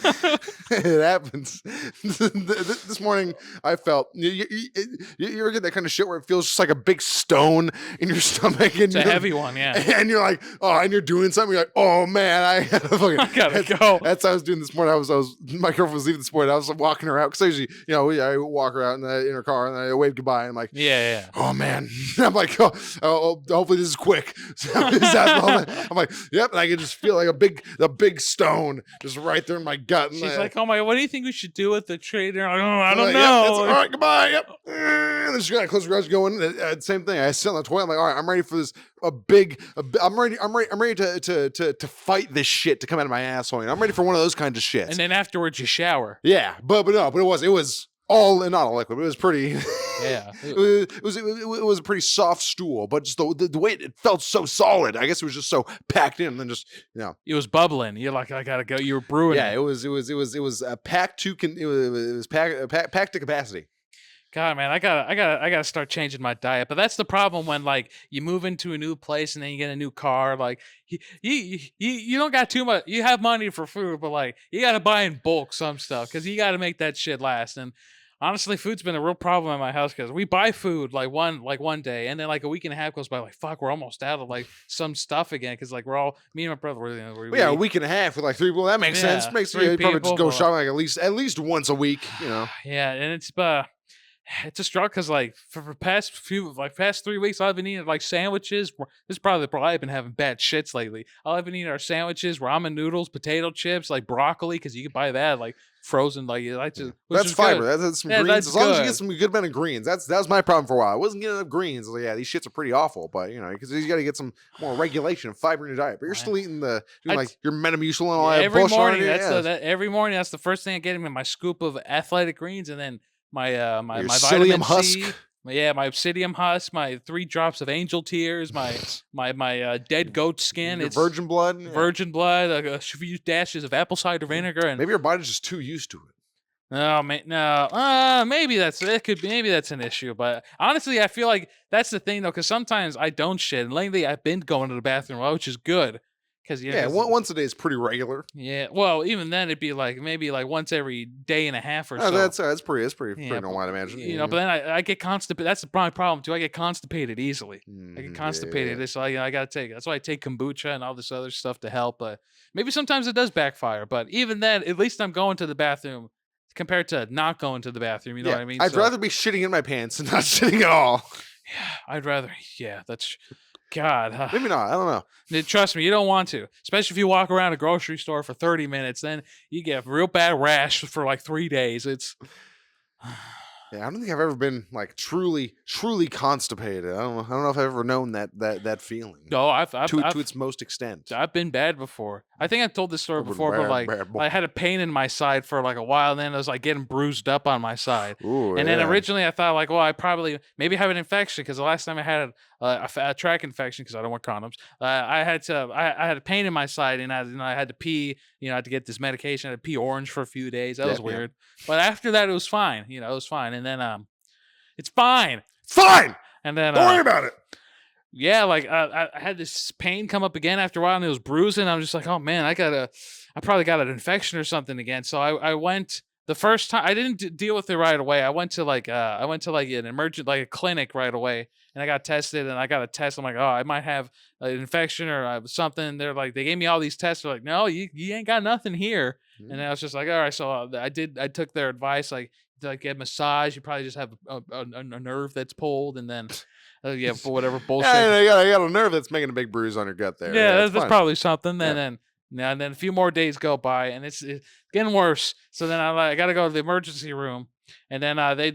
It happens. This morning, I felt you ever get that kind of shit where it feels just like a big stone in your stomach, and It's a heavy one, yeah. and you're like, oh, and you're doing something. You're like, oh man, I gotta fucking. I gotta go. That's what I was doing this morning. I was my girlfriend was leaving this morning. I was walking her out because usually, I walk her out in her car and I wave goodbye. And I'm like, Yeah. oh man, I'm like, hopefully this is quick. I'm like, yep, and I can just feel like a big stone just right there in my gut. She's like, oh my, what do you think we should do with the trade? And I'm like, oh, I I'm don't like, know. Yep, all right, goodbye. Yep. And then she got close to garage going. Same thing. I sit on the toilet. I'm like, all right, I'm ready for this. I'm ready. I'm ready to fight this shit to come out of my asshole. I'm ready for one of those kinds of shits. And then afterwards you shower. Yeah, but it was all not all liquid. It was pretty. Yeah. It was a pretty soft stool, but just the way it felt so solid. I guess it was just so packed in, and then just It was bubbling. You're like, I gotta go. You were brewing. Yeah, it was packed to it was packed to capacity. God, man, I gotta start changing my diet. But that's the problem when like you move into a new place and then you get a new car. Like you don't got too much. You have money for food, but like you gotta buy in bulk some stuff because you gotta make that shit last. And honestly, food's been a real problem in my house because we buy food like one day, and then like a week and a half goes by. Like fuck, we're almost out of like some stuff again because like me and my brother. A week and a half with like 3 people. That makes sense. Makes sense. You probably just go shopping like at least once a week. Yeah, and it's a struggle because like for past 3 weeks I've been eating like sandwiches. This is probably I've been having bad shits lately. I've been eating our sandwiches, ramen noodles, potato chips, like broccoli because you can buy that like frozen. Like that's fiber. Good. That's some greens. As long as you get some good amount of greens. That was my problem for a while. I wasn't getting enough greens. Like, yeah, these shits are pretty awful. But because you got to get some more regulation of fiber in your diet. But you're still eating your Metamucil and all that every bullshit. Morning. Every morning. That's the first thing I get in my scoop of athletic greens, and then my vitamin husk. C, my obsidian husk, my 3 drops of angel tears, my dead goat skin, it's virgin blood, a few dashes of apple cider vinegar, and maybe your body's just too used to it. No, maybe that's an issue, but honestly, I feel like that's the thing though, because sometimes I don't shit, and lately I've been going to the bathroom, which is good. Once a day is pretty regular. Yeah, well, even then it'd be like maybe like once every day and a half or so. That's pretty normal, I'd imagine. But then I get constipated. That's the problem too. I get constipated easily. I get constipated, so I gotta take it. That's why I take kombucha and all this other stuff to help. But maybe sometimes it does backfire. But even then, at least I'm going to the bathroom compared to not going to the bathroom. You know what I mean? I'd rather be shitting in my pants than not shitting at all. Yeah, I'd rather. Yeah, that's. God. Maybe not. I don't know. Trust me, you don't want to. Especially if you walk around a grocery store for 30 minutes, then you get a real bad rash for like 3 days. It's... Yeah, I don't think I've ever been like truly constipated. I don't know if I've ever known that feeling. No, I've to its most extent. I've been bad before. I think I've told this story before, but like I had a pain in my side for like a while, and then I was like getting bruised up on my side. Ooh, and then originally I thought like, well, I probably maybe have an infection because the last time I had a track infection because I don't wear condoms. I had a pain in my side, and I had to pee. I had to get this medication. I had to pee orange for a few days. That was weird. But after that, it was fine. It was fine. And then it's fine. Fine. And then don't worry about it. Yeah, like I had this pain come up again after a while, and it was bruising. I'm just like, oh man, I probably got an infection or something again. So I went the first time. I didn't deal with it right away. I went to like an emergent, like a clinic right away, and I got tested, and I got a test. I'm like, oh, I might have an infection or something. They're like, they gave me all these tests. They're like, no, you ain't got nothing here. And I was just like, all right. So I took their advice, like get a massage. You probably just have a nerve that's pulled, and then for whatever bullshit. You got a nerve that's making a big bruise on your gut there. Yeah, that's probably something. And then a few more days go by, and it's getting worse. So then I got to go to the emergency room. And then they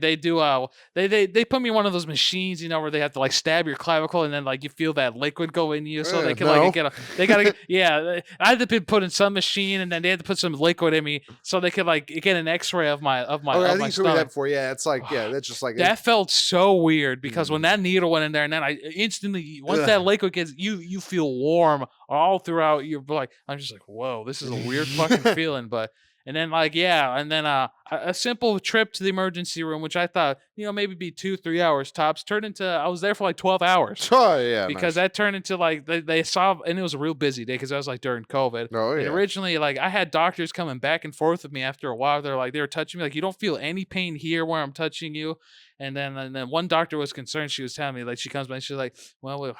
put me in one of those machines, where they have to like stab your clavicle, and then like you feel that liquid go in you, so they can I had to be put in some machine, and then they had to put some liquid in me, so they could like get an X-ray of my I think you told me that before. Yeah, it's like that's just like that felt so weird because when that needle went in there, and then I instantly once that liquid gets you feel warm all throughout your like I'm just like whoa, this is a weird fucking feeling, but. And then a simple trip to the emergency room, which I thought maybe be 2, 3 hours tops, turned into I was there for like 12 hours. Oh yeah, Because nice. that turned into like they saw, and it was a real busy day because that was like during COVID. Oh And yeah. originally, like I had doctors coming back and forth with me after a while. They were touching me like, you don't feel any pain here where I'm touching you. And then one doctor was concerned. She was telling me, like, she comes by and she's like, well,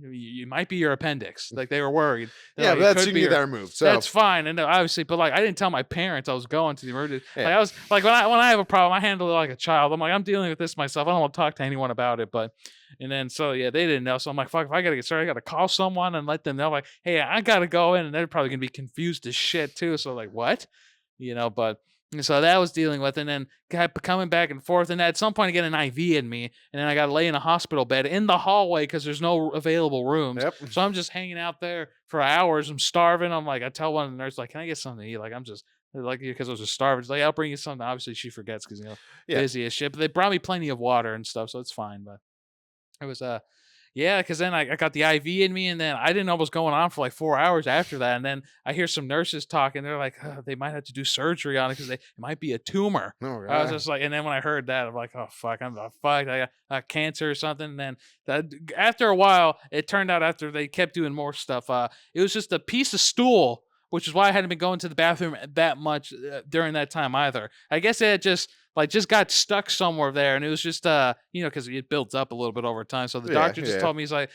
you might be your appendix. Like, they were worried. They're Yeah, like, but it that's you could can be get your. that removed. So That's fine, and obviously, but like I didn't tell my parents I was going to the emergency. yeah. Like I was like when I have a problem, I handle it like a child. I'm like, I'm dealing with this myself. I don't want to talk to anyone about it. But and then so yeah, they didn't know. So I'm like, fuck, if I gotta get started, I gotta call someone and let them know, like, hey, I gotta go in, and they're probably gonna be confused as shit too. So like, what? But and so that was dealing with, and then kept coming back and forth. And at some point, I get an IV in me, and then I got to lay in a hospital bed in the hallway because there's no available rooms. Yep. So I'm just hanging out there for hours. I'm starving. I'm like, I tell one of the nurses, like, can I get something to eat? Like, I'm just like, because I was just starving. She's like, I'll bring you something. Obviously, she forgets because Yeah. busy as shit. But they brought me plenty of water and stuff, so it's fine. But it was yeah, because then I got the IV in me, and then I didn't know what was going on for like 4 hours after that. And then I hear some nurses talking. They're like, they might have to do surgery on it because it might be a tumor. Oh I was god. just like, and then when I heard that, I'm like, oh fuck, I'm fucked. I got cancer or something. And then after a while, it turned out after they kept doing more stuff, it was just a piece of stool, which is why I hadn't been going to the bathroom that much during that time either. I guess it had just got stuck somewhere there, and it was just because it builds up a little bit over time. So the Yeah, doctor just yeah. told me, he's like,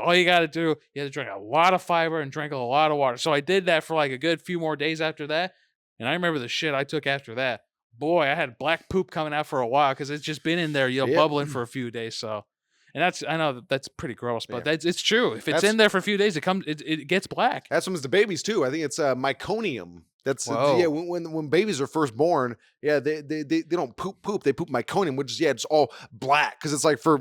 all you got to do, you have to drink a lot of fiber and drink a lot of water. So I did that for like a good few more days after that, and I remember the shit I took after that. Boy, I had black poop coming out for a while because it's just been in there, Yep. bubbling for a few days. So. And I know that's pretty gross, but Yeah. it's true. If it's That's in there for a few days, it gets black. That's when it's the babies too. I think it's meconium. That's yeah. Whoa. When babies are first born, yeah, they don't poop. They poop meconium, which is it's all black because it's like for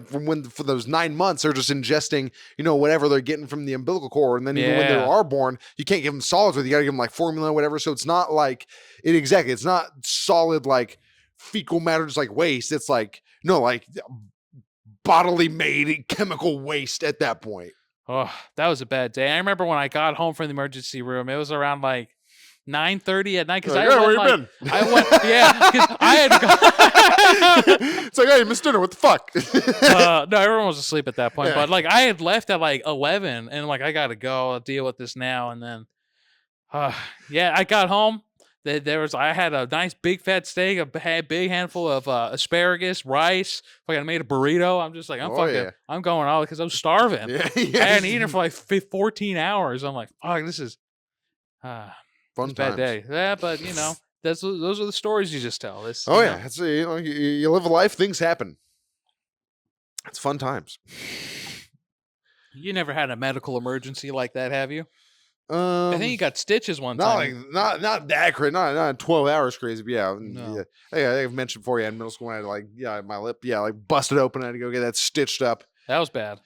those 9 months they're just ingesting whatever they're getting from the umbilical cord, and then even when they Yeah. are born, you can't give them solids with. You got to give them like formula or whatever. So it's not like it exactly. It's not solid like fecal matter, just like waste. It's like no like bodily made chemical waste at that point. Oh, that was a bad day. I remember when I got home from the emergency room, it was around like 9:30 at night because Like, I "Oh, went where you like been?" I went because I had It's like, hey, missed dinner. What the fuck? no, everyone was asleep at that point, Yeah. but like I had left at like 11, and like I gotta go, I'll deal with this now. And then yeah, I got home. I had a nice big fat steak, big handful of asparagus, rice. I made a burrito. I'm just like, Oh yeah. I'm going all because I was starving. Yeah. I hadn't eaten for like 14 hours. I'm like, fuck, this is Fun it's a bad times. day. Yeah, but those are the stories you just tell. Oh yeah. It's you live a life, things happen. It's fun times. You never had a medical emergency like that, have you? I think you got stitches one not time. like not that crazy, not 12 hours crazy, but yeah, No. yeah. I think I've mentioned before. Yeah, in middle school, I had like my lip, like busted open. I had to go get that stitched up. That was bad.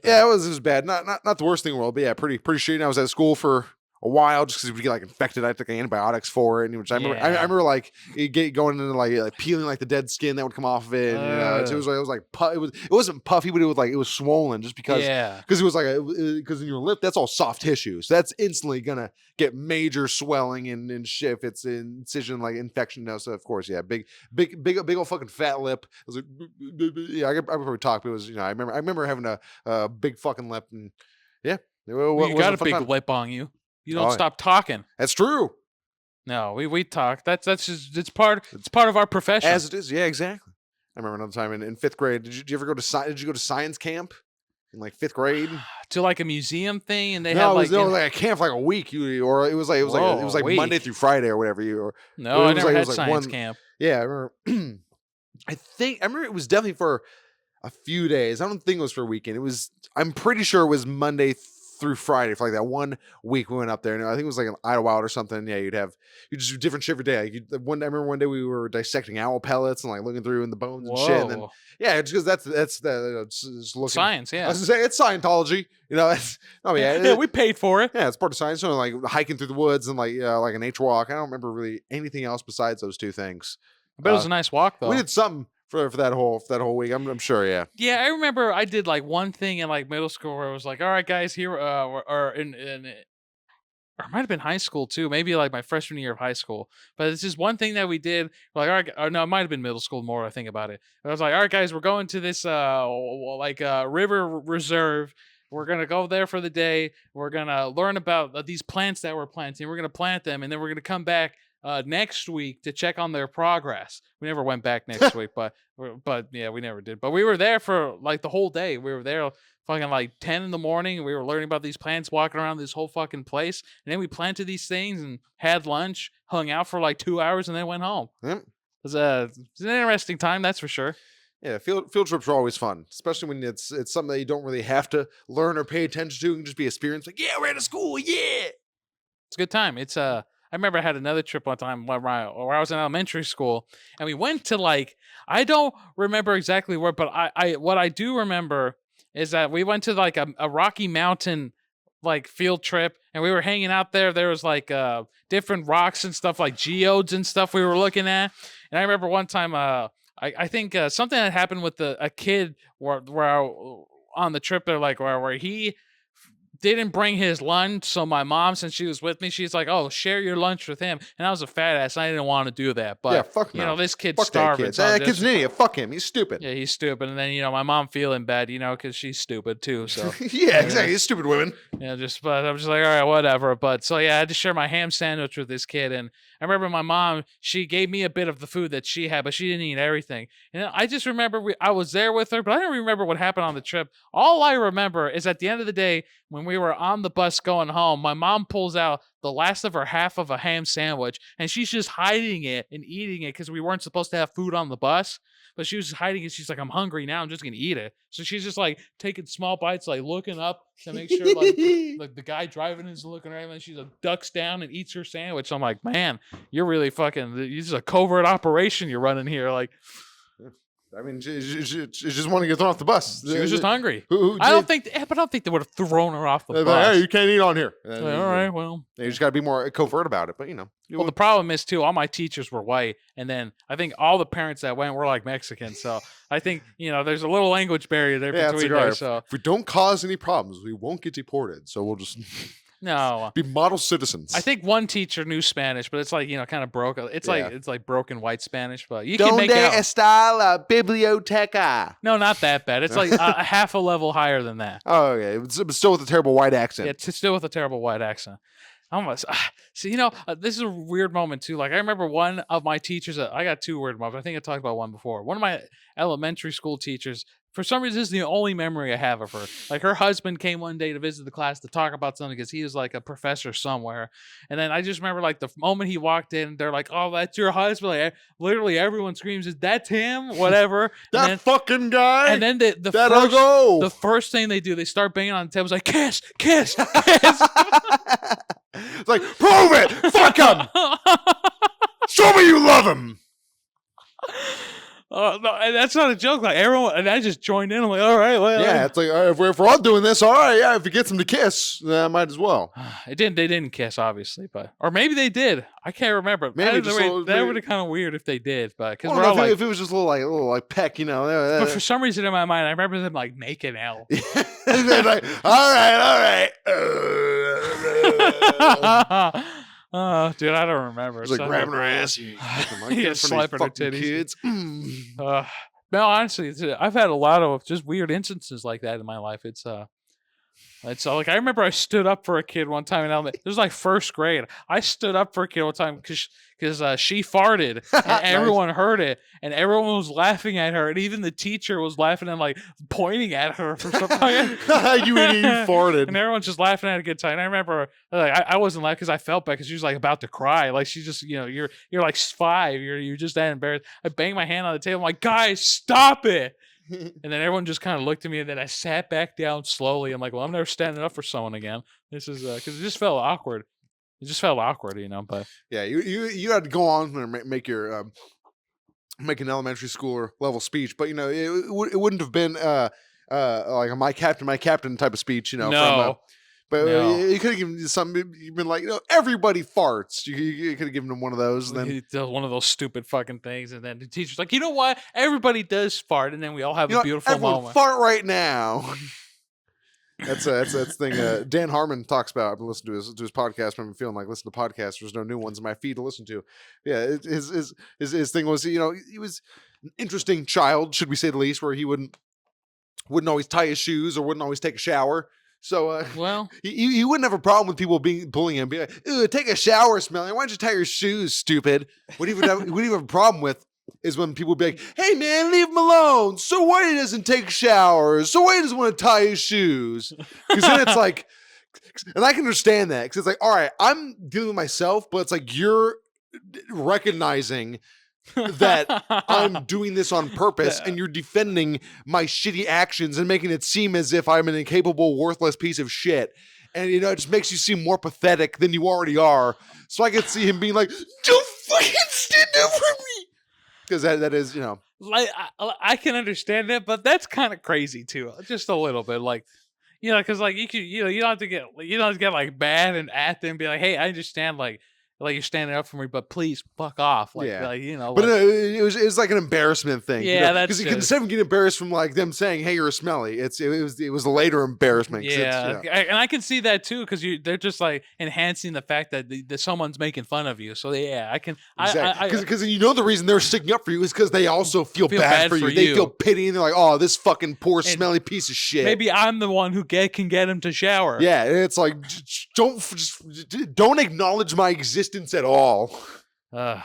Yeah, it was bad. Not the worst thing in the world, but yeah, pretty shitty. I was at school for a while just because we get like infected. I took antibiotics for it, and which I remember. I Yeah. remember like it going into like peeling like the dead skin that would come off of it. And, it was like it wasn't puffy, but it was swollen just because Yeah. it was like because in your lip that's all soft tissue, so that's instantly gonna get major swelling and shit if it's an incision like infection. No, so of course, yeah, big old fucking fat lip. I was like, yeah, I probably talk, but it was I remember having a big fucking lip, and yeah, You got a big lip on you. You don't stop talking. That's true. No, we talk. That's just it's part of our profession. As it is, yeah, exactly. I remember another time in fifth grade. Did you ever go to Did you go to science camp in like fifth grade? To like a museum thing, and they No, had it like was like a camp for like a week. Or it was like Whoa, Monday through Friday or whatever. Or no, it I was never like- it had was like science one- camp. yeah, I remember. I remember it was definitely for a few days. I don't think it was for a weekend. I'm pretty sure it was Monday through Friday for like that 1 week we went up there. And I think it was like an Idlewild or something. Yeah, you just do different shit every day. I remember one day we were dissecting owl pellets and like looking through in the bones and shit. And then Whoa. yeah, it's because that's just looking. Science, I yeah. was gonna say it's Scientology. Yeah, we paid for it. yeah, it's part of science. So like hiking through the woods and like a nature walk. I don't remember really anything else besides those two things. I bet it was a nice walk though. We did something for that whole week. I'm sure. Yeah. Yeah, I remember I did like one thing in like middle school where it was like, all right, guys, here or in or it might have been high school too, maybe like my freshman year of high school. But it's just one thing that we did. Like, all right, or no, it might have been middle school. More I think about it. I was like, all right, guys, we're going to this river reserve. We're gonna go there for the day. We're gonna learn about these plants that we're planting. We're gonna plant them, and then we're gonna come back next week to check on their progress. We never went back next week, but yeah, we never did. But we were there for like the whole day. We were there fucking like 10 in the morning. We were learning about these plants, walking around this whole fucking place. And then we planted these things and had lunch, hung out for like 2 hours, and then went home. Yep. It's an interesting time, that's for sure. Yeah, field trips are always fun, especially when it's something that you don't really have to learn or pay attention to. It can just be experience. Like, yeah, we're at a school, yeah. It's a good time. I remember I had another trip one time where I was in elementary school, and we went to like, I don't remember exactly where, but I what I do remember is that we went to like a Rocky Mountain like field trip, and we were hanging out there. There was like different rocks and stuff like geodes and stuff we were looking at. And I remember one time I think something that happened with a kid on the trip there, like where he didn't bring his lunch. So my mom, since she was with me, she's like, "Oh, share your lunch with him." And I was a fat ass. I didn't want to do that. But Yeah, fuck you no. know, this kid's Fuck that starving. kid. So I'm That kid's an idiot. Fuck him. He's stupid. yeah, he's stupid. And then my mom feeling bad, because she's stupid too. So Yeah, exactly. He's stupid women. but I'm just like, all right, whatever. But so yeah, I had to share my ham sandwich with this kid, and I remember my mom, she gave me a bit of the food that she had, but she didn't eat everything. And I just remember I was there with her, but I don't remember what happened on the trip. All I remember is at the end of the day, when we were on the bus going home, my mom pulls out the last of her half of a ham sandwich, and she's just hiding it and eating it because we weren't supposed to have food on the bus. But she was hiding it. She's like, I'm hungry now. I'm just gonna eat it. So she's just like taking small bites, like looking up to make sure like the guy driving is looking right. And she like ducks down and eats her sandwich. I'm like, man, you're really fucking. This is a covert operation you're running here. Like, I mean, she just wanted to get thrown off the bus. she was just hungry. Who I don't think they would have thrown her off the like, bus. hey, you can't eat on here. Like, all right, well, you just got to be more covert about it. But well, the problem is too, all my teachers were white, and then I think all the parents that went were like Mexican. So I think there's a little language barrier there between there. So if we don't cause any problems, we won't get deported. So we'll just no be model citizens. I think one teacher knew Spanish, but it's like kind of broke. It's like broken white Spanish, but you can make out. Está la biblioteca? No, not that bad. It's like a half a level higher than that. Oh, okay. It's still with a terrible white accent. Yeah, it's still with a terrible white accent. Almost. See, this is a weird moment too. Like I remember one of my teachers. I got two weird moments. I think I talked about one before. One of my elementary school teachers. For some reason, this is the only memory I have of her. Like her husband came one day to visit the class to talk about something because he was like a professor somewhere. And then I just remember like the moment he walked in, they're like, "Oh, that's your husband!" Like literally everyone screams, "That's him!" Whatever. That fucking guy. And then the first thing they do, they start banging on the table. It's like kiss, kiss, kiss. It's like, prove it! Fuck him! Show me you love him! No, and that's not a joke. Like everyone, and I just joined in. I'm like, all right, well, yeah. It's like if we're all doing this, all right, yeah. If he gets him to kiss, then I might as well. They didn't kiss, obviously, or maybe they did. I can't remember. Maybe that would have kind of weird if they did, but because if it was just a little peck, But for some reason in my mind, I remember them like making out. And they're like, all right. Oh, dude, I don't remember. It's like grabbing her ass. Yeah, slapping her titties. Kids. No, honestly, I've had a lot of just weird instances like that in my life. It's like I remember I stood up for a kid one time in elementary. This was like first grade. I stood up for a kid one time because she farted and everyone heard it and everyone was laughing at her and even the teacher was laughing and like pointing at her for something. You idiot! You farted. And everyone's just laughing at a good time. And I remember like I wasn't laughing because I felt bad because she was like about to cry. Like she just you're like 5. You're just that embarrassed. I banged my hand on the table. I'm like, guys, stop it. And then everyone just kind of looked at me, and then I sat back down slowly. I'm like, well, I'm never standing up for someone again. This is because it just felt awkward. It just felt awkward, But yeah, you had to go on and make your make an elementary school level speech, but it wouldn't have been like a my captain type of speech, No. But No. you could have given something. You've been like, everybody farts. You could have given them one of those. And then he does one of those stupid fucking things, and then the teacher's like, you know what? Everybody does fart, and then we all have a beautiful everyone moment. Fart right now. That's the thing. Dan Harmon talks about. I've been listening to his podcast. I've been feeling like listen to podcasts. There's no new ones in my feed to listen to. Yeah, his thing was, he was an interesting child, should we say the least, where he wouldn't always tie his shoes or wouldn't always take a shower. So Well, he wouldn't have a problem with people bullying him. Be like, "Ooh, take a shower, Smelly. Why don't you tie your shoes, stupid?" What he would have a problem with is when people would be like, "Hey man, leave him alone. So why he doesn't take showers? So why he doesn't want to tie his shoes?" Because then it's like, and I can understand that because it's like, all right, I'm dealing with myself, but it's like you're recognizing that I'm doing this on purpose and you're defending my shitty actions and making it seem as if I'm an incapable, worthless piece of shit. And, it just makes you seem more pathetic than you already are. So I could see him being like, "Don't fucking stand up for me." Because that is, like I can understand that, but that's kind of crazy too, just a little bit. Like, because like you could, you don't have to get like bad and at them and be like, "Hey, I understand, like you're standing up for me, but please fuck off." Like, yeah. But no, it was like an embarrassment thing. Yeah, because instead of getting embarrassed from like them saying, "Hey, you're a smelly," it was a later embarrassment. Yeah, and I can see that too because they're just like enhancing the fact that someone's making fun of you. So yeah, I can exactly because the reason they're sticking up for you is because they also feel bad for you. They feel pity and they're like, "Oh, this fucking poor smelly piece of shit." Maybe I'm the one who can get him to shower. Yeah, it's like don't acknowledge my existence at all. But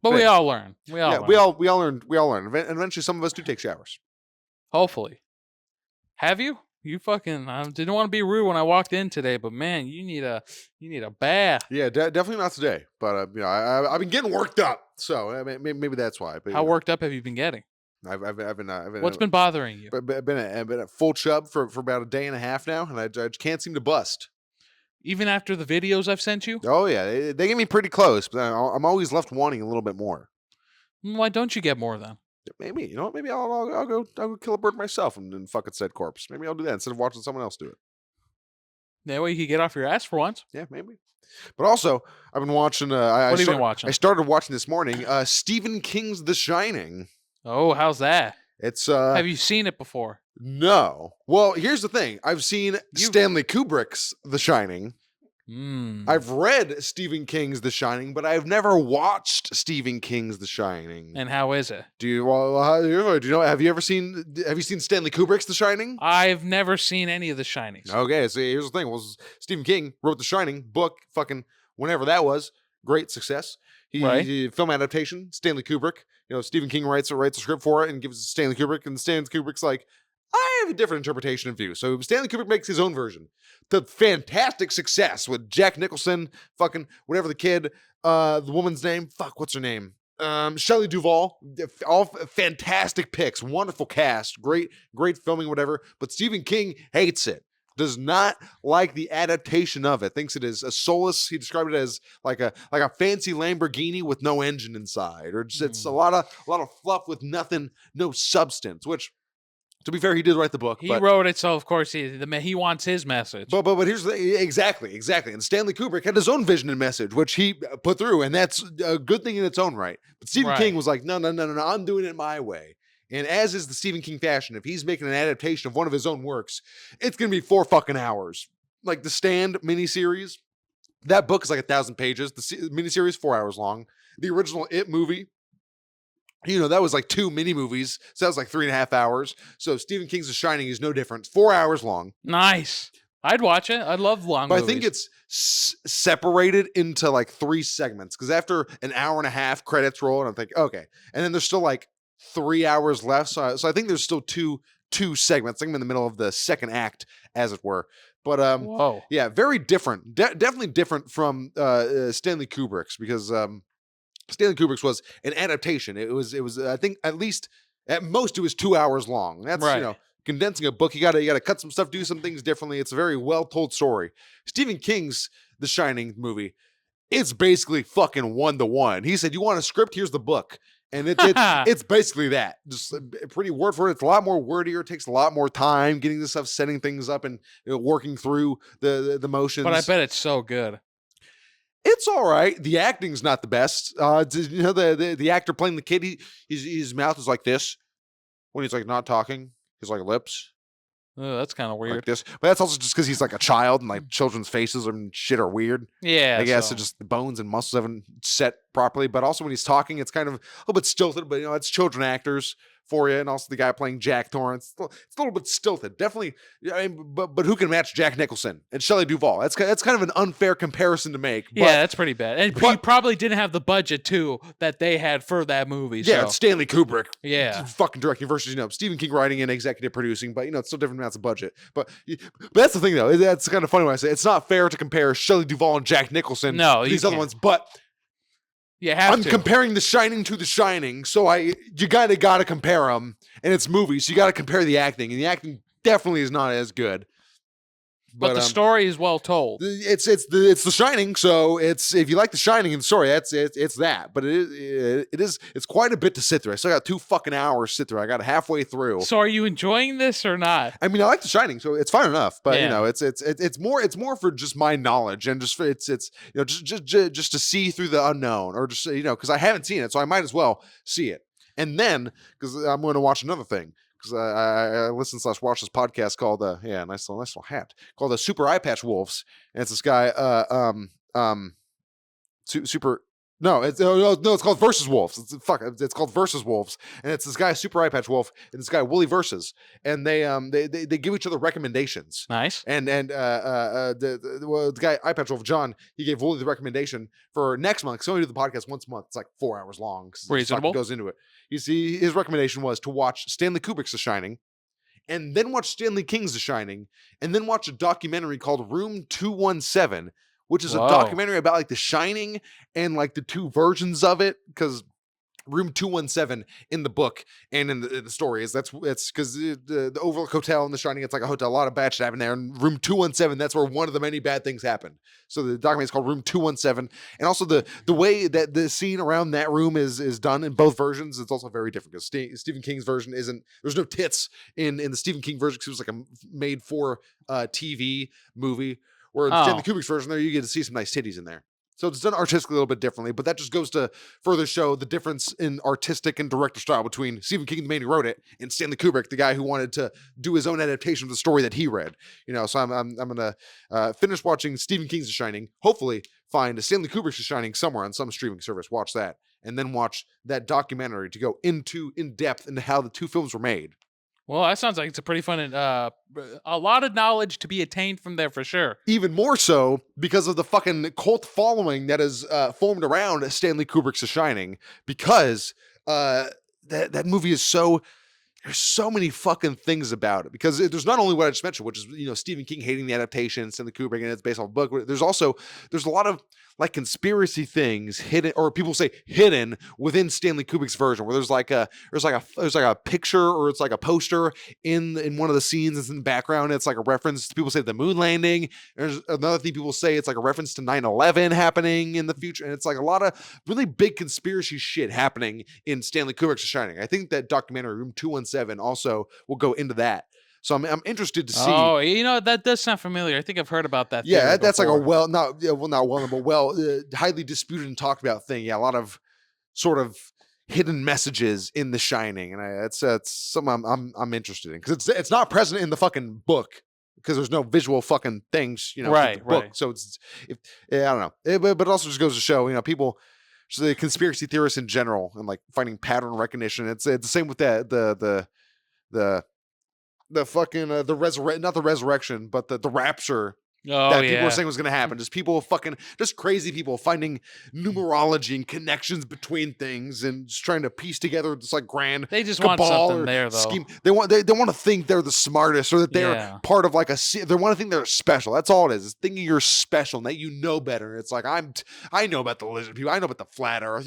we all learn. We all learn. And eventually, some of us do take showers. Hopefully. Have you? You fucking didn't want to be rude when I walked in today, but man, you need a bath. Yeah, definitely not today. But I've been getting worked up, so maybe that's why. But, how worked up have you been getting? I've been. What's been bothering you? I've been at full chub for about a day and a half now, and I just can't seem to bust. Even after the videos I've sent you? Oh yeah, they get me pretty close, but I'm always left wanting a little bit more. Why don't you get more then? Maybe maybe I'll go kill a bird myself and fuck its dead corpse. Maybe I'll do that instead of watching someone else do it. That way you could get off your ass for once. Yeah, maybe. But also, I've been watching. What have you been watching? I started watching this morning. Stephen King's The Shining. Oh, how's that? It's have you seen it before? No. Well, here's the thing. I've seen Stanley Kubrick's The Shining. I've read Stephen King's The Shining, but I've never watched Stephen King's The Shining. And how is it? Do you know? Have you seen Stanley Kubrick's The Shining? I've never seen any of The Shinings. Okay, so here's the thing. Well, Stephen King wrote The Shining book, fucking whenever that was, great success. He film adaptation. Stanley Kubrick. Stephen King writes a script for it and gives it to Stanley Kubrick, and Stanley Kubrick's like, I have a different interpretation of you. So Stanley Kubrick makes his own version. The fantastic success with Jack Nicholson, fucking whatever the kid, the woman's name, what's her name? Shelley Duvall. All fantastic picks, wonderful cast, great filming, whatever. But Stephen King hates it. Does not like the adaptation of it. Thinks it is a soulless. He described it as like a fancy Lamborghini with no engine inside, or just it's a lot of fluff with nothing, no substance. Which, to be fair, he did write the book. He wrote it, so of course he wants his message. But here's exactly. And Stanley Kubrick had his own vision and message, which he put through, and that's a good thing in its own right. But Stephen King was like, no, I'm doing it my way. And as is the Stephen King fashion, if he's making an adaptation of one of his own works, it's going to be 4 fucking hours. Like the Stand miniseries, that book is like 1,000 pages. The miniseries 4 hours long. The original It movie, that was like 2 mini movies. So that was like 3.5 hours. So Stephen King's The Shining is no different. 4 hours long. Nice. I'd watch it. I love long movies. I think it's separated into like 3 segments. Because after an hour and a half, credits roll. And I'm thinking, okay. And then there's still like 3 hours left. So I think there's still two segments. I think I'm in the middle of the second act, as it were. But whoa. Yeah, very different. Definitely different from Stanley Kubrick's, because Stanley Kubrick's was an adaptation. It was I think at most it was 2 hours long. That's right. Condensing a book, you gotta cut some stuff, do some things differently. It's a very well told story. Stephen King's The Shining movie, it's basically fucking 1-to-1. He said, "You want a script? Here's the book." And it's basically that. Just a pretty word for it. It's a lot more wordier. It takes a lot more time getting this stuff, setting things up, and working through the motions. But I bet it's so good. It's all right. The acting's not the best. The actor playing the kid, his mouth is like this when he's like not talking. His like lips. Oh, that's kind of like weird. this. But that's also just because he's like a child and like children's faces and shit are weird. Yeah. I guess So. it's just the bones and muscles haven't set properly. But also when he's talking, it's kind of a little bit stilted. But it's children actors for you, and also the guy playing Jack Torrance. It's a little bit stilted, definitely. I mean, but who can match Jack Nicholson and Shelley Duvall? That's kind of an unfair comparison to make. Yeah, that's pretty bad. And he but probably didn't have the budget too that they had for that movie. yeah, So it's Stanley Kubrick. yeah. Fucking directing versus Stephen King writing and executive producing, but it's still different amounts of budget. But that's the thing though. That's kind of funny when I say it's not fair to compare Shelley Duvall and Jack Nicholson No, to you these other can't. ones. But You have I'm to. comparing The Shining to The Shining, so you gotta compare them, and it's movies. So you gotta compare the acting, and the acting definitely is not as good. But the story is well told. It's The Shining, so if you like The Shining and the story, it's that. But it's quite a bit to sit through. I still got 2 fucking hours to sit through. I got halfway through. So are you enjoying this or not? I mean, I like The Shining, so it's fine enough. But Yeah. it's more for just my knowledge and just for it's just to see through the unknown, or just because I haven't seen it, so I might as well see it. And then because I'm going to watch another thing. Because I listen / watch this podcast called nice little hat, called the Super Eye Patch Wolves, and it's this guy super no it's called Versus Wolves. It's called Versus Wolves, and it's this guy Super Eye Patch Wolf and this guy Wooly Versus, and they give each other recommendations. Nice. And the guy Eye Patch Wolf John, he gave Wooly the recommendation for next month. So we do the podcast once a month. It's like 4 hours long. Reasonable. Goes into it. You see, his recommendation was to watch Stanley Kubrick's The Shining, and then watch Stanley King's The Shining, and then watch a documentary called Room 217, which is a documentary about like The Shining and like the 2 versions of it, because Room 217 in the book and in the story is it's because the Overlook Hotel in The Shining, it's like a hotel, a lot of bad shit happened there. And Room 217, that's where one of the many bad things happened. So the document is called Room 217, and also the way that the scene around that room is done in both versions, it's also very different. Because Stephen King's version there's no tits in the Stephen King version, because it was like a made for TV movie. Where in Stanley Kubrick's version, there you get to see some nice titties in there. So it's done artistically a little bit differently, but that just goes to further show the difference in artistic and director style between Stephen King, the man who wrote it, and Stanley Kubrick, the guy who wanted to do his own adaptation of the story that he read. So I'm gonna finish watching Stephen King's The Shining. Hopefully, find Stanley Kubrick's The Shining somewhere on some streaming service. Watch that, and then watch that documentary to go in depth into how the 2 films were made. Well, that sounds like it's a pretty fun a lot of knowledge to be attained from there for sure. Even more so because of the fucking cult following that is formed around Stanley Kubrick's The Shining, because that movie is there's so many fucking things about it, because there's not only what I just mentioned, which is Stephen King hating the adaptation, Stanley Kubrick, and it's based off a book, but there's a lot of like conspiracy things hidden, or people say hidden, within Stanley Kubrick's version, where there's like a picture, or it's like a poster in one of the scenes that's in the background. It's like a reference to, people say, the moon landing. There's another thing people say, it's like a reference to 9/11 happening in the future, and it's like a lot of really big conspiracy shit happening in Stanley Kubrick's The Shining. I think that documentary Room 217 also will go into that. So I'm interested to see. Oh, that does sound familiar. I think I've heard about that. Yeah, that's before. like not well, but highly disputed and talked about thing. Yeah, a lot of sort of hidden messages in The Shining, and it's something I'm interested in, because it's not present in the fucking book, because there's no visual fucking things, right, in the book. right. So I don't know, but it also just goes to show, people. So the conspiracy theorists in general, and like finding pattern recognition. It's the same with the fucking not the resurrection, but the rapture that people were saying was going to happen. Just people just crazy people finding numerology and connections between things, and just trying to piece together this like grand They just want something there, though. scheme. They want to think they're the smartest, or that they're part of like they want to think they're special. That's all it is. It's thinking you're special and that you know better. It's like, I know about the lizard people. I know about the flat earth.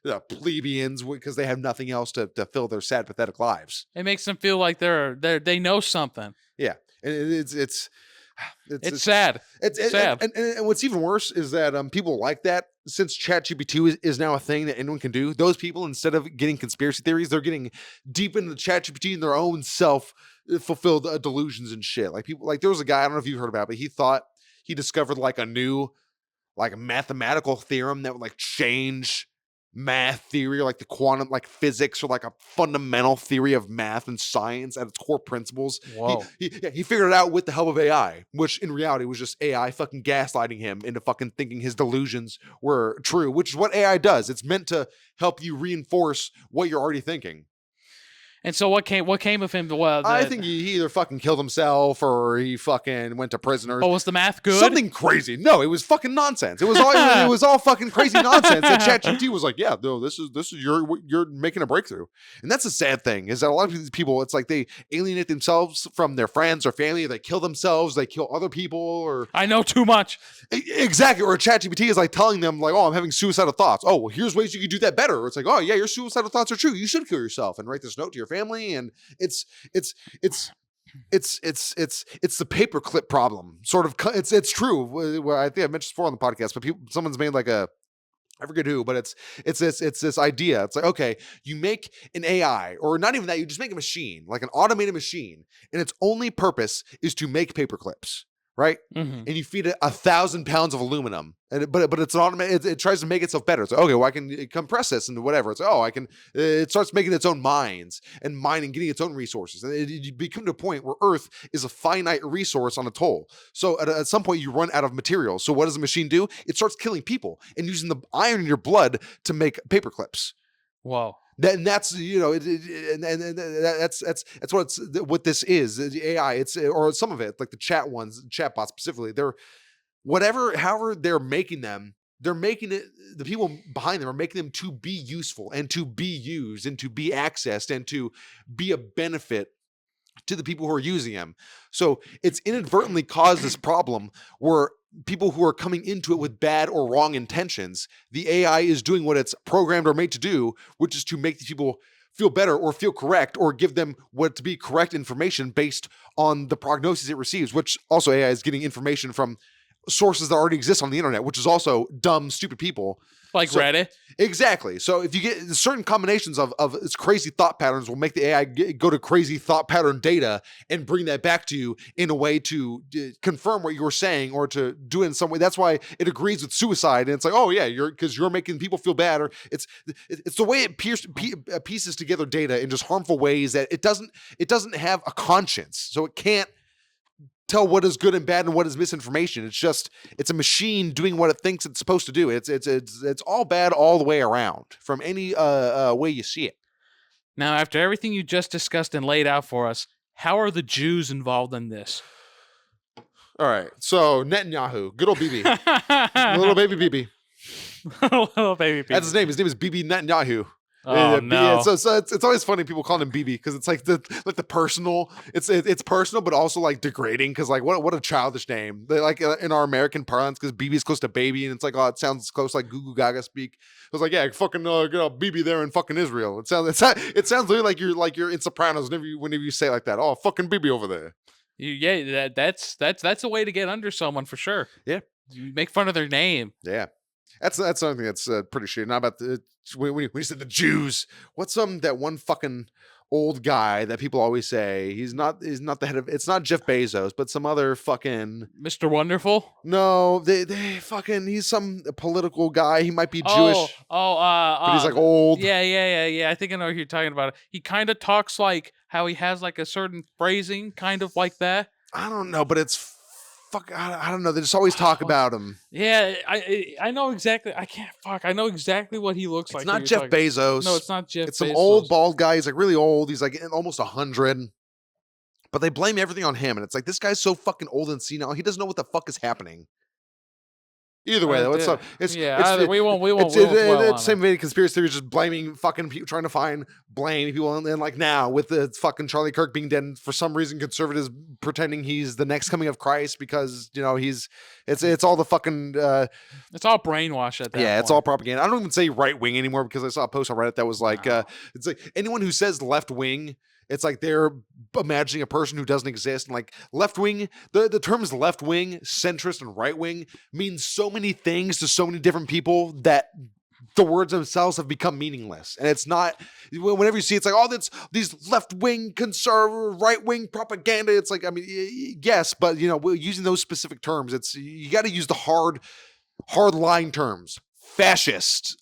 The plebeians, because they have nothing else to fill their sad, pathetic lives. It makes them feel like they know something. Yeah, and it's sad. It's sad. And what's even worse is that people like that, since ChatGPT is now a thing that anyone can do. Those people, instead of getting conspiracy theories, they're getting deep into the ChatGPT and their own self fulfilled delusions and shit. Like people, like there was a guy, I don't know if you've heard about it, but he thought he discovered like a new like mathematical theorem that would like change math theory or like the quantum, like physics, or like a fundamental theory of math and science at its core principles. Whoa. He figured it out with the help of AI, which in reality was just AI fucking gaslighting him into fucking thinking his delusions were true, which is what AI does. It's meant to help you reinforce what you're already thinking. And so what came of him? Well, I think he either fucking killed himself or he fucking went to prisoners. Oh, was the math good? Something crazy. No, it was fucking nonsense. It was all fucking crazy nonsense. That ChatGPT was like, yeah, no, this is you're making a breakthrough. And that's the sad thing, is that a lot of these people, it's like they alienate themselves from their friends or family. They kill themselves. They kill other people. Or I know too much. Exactly. Or ChatGPT is like telling them like, oh, I'm having suicidal thoughts. Oh, well, here's ways you could do that better. Or it's like, oh yeah, your suicidal thoughts are true. You should kill yourself and write this note to your family. And it's the paperclip problem. Sort of. It's true. Well, I think I mentioned before on the podcast, but someone's made like a, I forget who, but it's this idea. It's like, okay, you make an AI, or not even that, you just make a machine, like an automated machine, and its only purpose is to make paper clips, right? Mm-hmm. And you feed it 1,000 pounds of aluminum, but it's an automated. It tries to make itself better. It's like, okay, well, I can compress this into whatever. It's like, oh, I can. It starts making its own mines and mining, getting its own resources, and it become to a point where Earth is a finite resource on its whole. So at some point, you run out of materials. So what does the machine do? It starts killing people and using the iron in your blood to make paper clips. Whoa. And that's, you know, that's what this is. The AI, it's, or some of it, like the chatbots specifically. They're however they're making them. They're making it. The people behind them are making them to be useful and to be used and to be accessed and to be a benefit to the people who are using them. So it's inadvertently caused this problem where people who are coming into it with bad or wrong intentions, the AI is doing what it's programmed or made to do, which is to make these people feel better or feel correct or give them what to be correct information based on the prognosis it receives, which also AI is getting information from sources that already exist on the internet, which is also dumb, stupid people. Like Reddit. Exactly. So if you get certain combinations of its crazy thought patterns will make the AI go to crazy thought pattern data and bring that back to you in a way to confirm what you were saying or to do it in some way. That's why it agrees with suicide. And it's like, oh yeah, because you're making people feel bad, or it's the way it pieces together data in just harmful ways that it doesn't have a conscience. So it can't tell what is good and bad and what is misinformation. It's a machine doing what it thinks it's supposed to do. It's all bad all the way around from any way you see it. Now, after everything you just discussed and laid out for us, how are the Jews involved in this? All right, so Netanyahu, good old Bibi, little baby Bibi. Little baby Bibi. That's his name. His name is Bibi Netanyahu. Oh no! So it's always funny people calling him BB because it's like the personal. It's personal, but also like degrading because like what a childish name. They like in our American parlance because BB is close to baby and it's like, oh, it sounds close like Goo Goo Gaga speak. It was like, yeah, fucking BB there in fucking Israel. It sounds really like you're in Sopranos whenever you say it like that. Oh, fucking BB over there. That's a way to get under someone for sure. Yeah, you make fun of their name. Yeah. That's something that's pretty shitty. Not about when you said the Jews. What's that one fucking old guy that people always say he's not the head of? It's not Jeff Bezos, but some other fucking Mr. Wonderful. No, they fucking he's some political guy. He might be Jewish. But he's like old. Yeah. I think I know who you're talking about. He kind of talks like how he has like a certain phrasing, kind of like that. I don't know, but it's. I don't know. They just always talk about him. Yeah, I know exactly. I know exactly what he looks like. It's not Jeff Bezos. No, it's not Jeff Bezos. It's some old bald guy. He's like really old. He's like almost 100. But they blame everything on him. And it's like, this guy's so fucking old and senile. He doesn't know what the fuck is happening. Either way, though, we won't. It's same way conspiracy theories, just blaming fucking people, trying to find blame people, and then like now with the fucking Charlie Kirk being dead, for some reason conservatives pretending he's the next coming of Christ because it's all the fucking it's all brainwash at that. Yeah, point. It's all propaganda. I don't even say right wing anymore because I saw a post on Reddit that was like it's like anyone who says left wing. It's like they're imagining a person who doesn't exist. And like left wing, the terms left wing, centrist, and right wing means so many things to so many different people that the words themselves have become meaningless. And it's not, whenever you see it's like, oh, that's these left wing, conservative, right wing propaganda. It's like, I mean, yes, but using those specific terms, you got to use the hard line terms. fascist,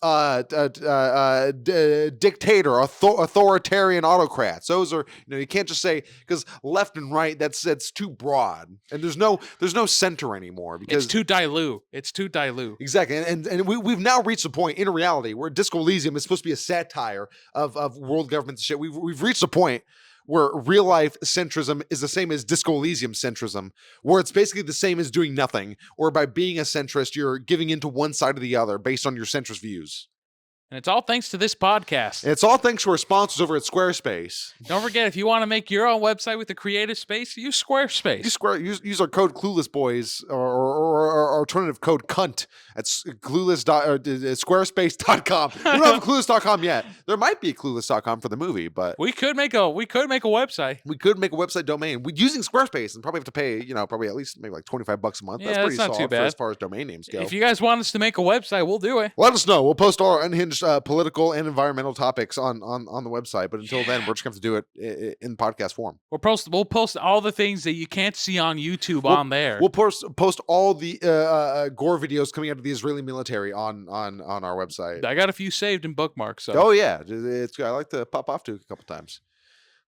dictator, authoritarian autocrats. Those are, you can't just say, because left and right, that's too broad, and there's no center anymore, because It's too dilute. It's too dilute. exactly, and we've now reached a point in reality where Disco Elysium is supposed to be a satire of world governments and shit. We've reached a point where real life centrism is the same as Disco Elysium centrism, where it's basically the same as doing nothing, or by being a centrist, you're giving into one side or the other based on your centrist views. And it's all thanks to this podcast. And it's all thanks to our sponsors over at Squarespace. Don't forget, if you want to make your own website with a creative space, use Squarespace. Use our code Clueless Boys, or alternative code CUNT at Squarespace.com. We don't have a Clueless.com yet. There might be a Clueless.com for the movie, but We could make a website. we could make a website domain using Squarespace, and probably have to pay, probably at least maybe like $25 a month. Yeah, That's pretty that's not too solid bad. as far as domain names go. If you guys want us to make a website, we'll do it. Let us know. We'll post all our unhinged political and environmental topics on the website. But until then, we're just going to have to do it in podcast form. We'll post all the things that you can't see on YouTube on there. We'll post all the gore videos coming out of the Israeli military on our website. I got a few saved in bookmarks. So. Oh yeah, I like to pop off to it a couple times.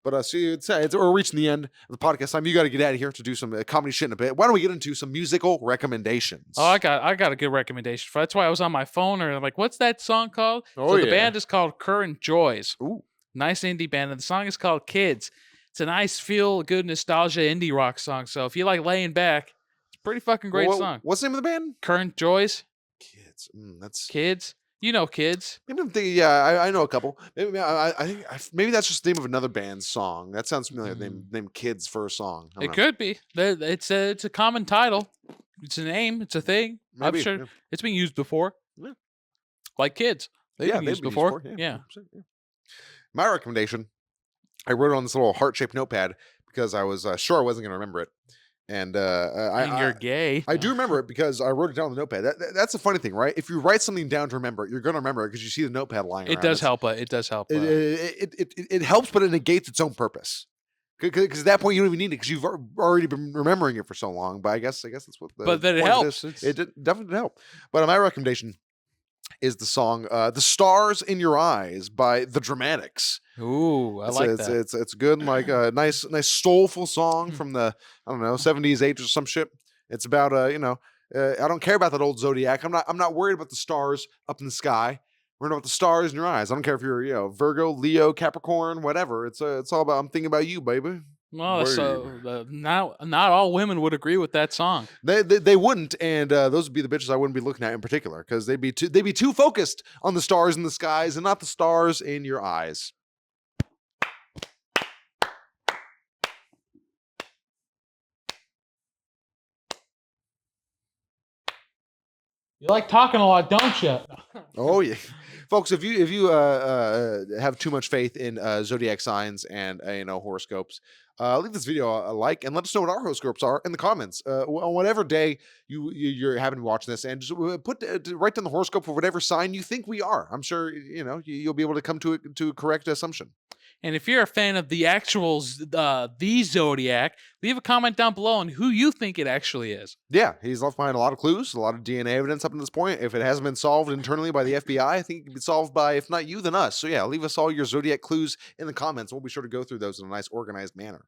But see, we're reaching the end of the podcast time. You got to get out of here to do some comedy shit in a bit. Why don't we get into some musical recommendations? Oh, I got a good recommendation. That's why I was on my phone, and I'm like, "What's that song called?" Oh, The yeah. band is called Current Joys. Ooh. Nice indie band, and the song is called Kids. It's a nice, feel-good nostalgia indie rock song. So if you like laying back, it's a pretty fucking great song. What's the name of the band? Current Joys. Kids. That's Kids. You know Kids. maybe I'm thinking. Yeah, I know a couple. Maybe I think maybe that's just the name of another band's song. That sounds familiar. Name Kids for a song. I don't It know. could be. It's a common title. It's a name. It's a thing. Maybe, I'm sure yeah. it's been used before. Yeah. Like Kids. They've been used before. Yeah. 100%, yeah. My recommendation, I wrote it on this little heart-shaped notepad because I was sure I wasn't going to remember it. And You're gay. I do remember it because I wrote it down on the notepad. That's a funny thing, right? If you write something down to remember it, you're going to remember it because you see the notepad lying around. It does help. It does help. It helps, but it negates its own purpose. Because at that point you don't even need it because you've already been remembering it for so long. But I guess that's what. But then it point of helps. is. It definitely did help. But my recommendation is the song "The Stars in Your Eyes" by The Dramatics. Ooh, I like that. It's good, like a nice soulful song from the 70s, 80s or some shit. It's about I don't care about that old zodiac. I'm not worried about the stars up in the sky. I'm worried about the stars in your eyes. I don't care if you're Virgo, Leo, Capricorn, whatever. It's all about I'm thinking about you, baby. Well, so not all women would agree with that song. They wouldn't, and those would be the bitches I wouldn't be looking at in particular because they'd be too focused on the stars in the skies and not the stars in your eyes. You like talking a lot, don't you? Oh yeah, folks. If you have too much faith in zodiac signs and horoscopes, leave this video a like and let us know what our horoscopes are in the comments. On whatever day you're having to watch this, and just write down the horoscope for whatever sign you think we are. I'm sure you'll be able to come to a correct assumption. And if you're a fan of the actual the Zodiac, leave a comment down below on who you think it actually is. Yeah, he's left behind a lot of clues, a lot of DNA evidence up to this point. If it hasn't been solved internally by the FBI, I think it can be solved by, if not you, then us. So yeah, leave us all your Zodiac clues in the comments. We'll be sure to go through those in a nice, organized manner.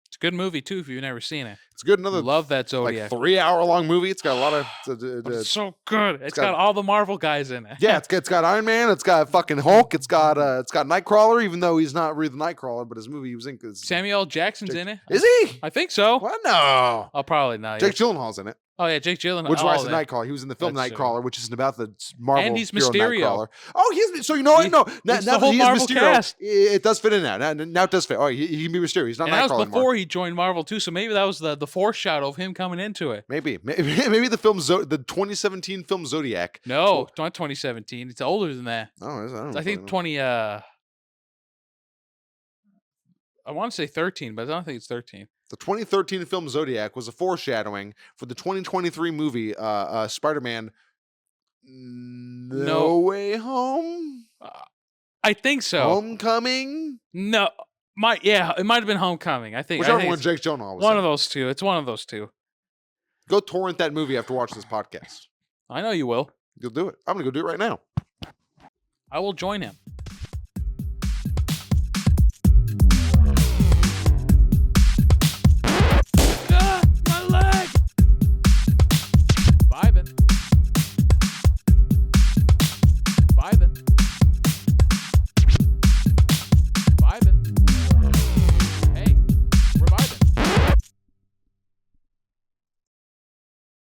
It's a good movie too if you've never seen it. It's good. Another Love that Zodiac. 3-hour-long movie. It's got a lot of. It's so good. It's got all the Marvel guys in it. Yeah, it's got Iron Man. It's got fucking Hulk. It's got Nightcrawler. Even though he's not really the Nightcrawler, but his movie he was in. Samuel L. Jackson's in it. Is he? I think so. What? No. Oh, probably not. Jake Gyllenhaal's in it. Oh yeah, Jake Gyllenhaal. Which is why it's Nightcrawler. He was in the film That's Nightcrawler, which isn't about the Marvel and he's hero Mysterio. Nightcrawler. Oh, he's so you know what? No, now the that whole he is Marvel Mysterio, cast. it does fit in now. Now it does fit. Oh, he can be Mysterio. He's not And Nightcrawler that was before anymore. he joined Marvel too. So maybe that was the foreshadow of him coming into it. Maybe the film the 2017 film Zodiac. No, not 2017. It's older than that. Oh, I don't know. I think 20. I want to say 13, but I don't think it's 13. The 2013 film Zodiac was a foreshadowing for the 2023 movie Spider-Man No Way Home? I think so. Homecoming? No. It might have been Homecoming. I think. Whichever one Jake Gyllenhaal was one in. of those two. It's one of those two. Go torrent that movie after watching this podcast. I know you will. Go do it. I'm gonna go do it right now. I will join him.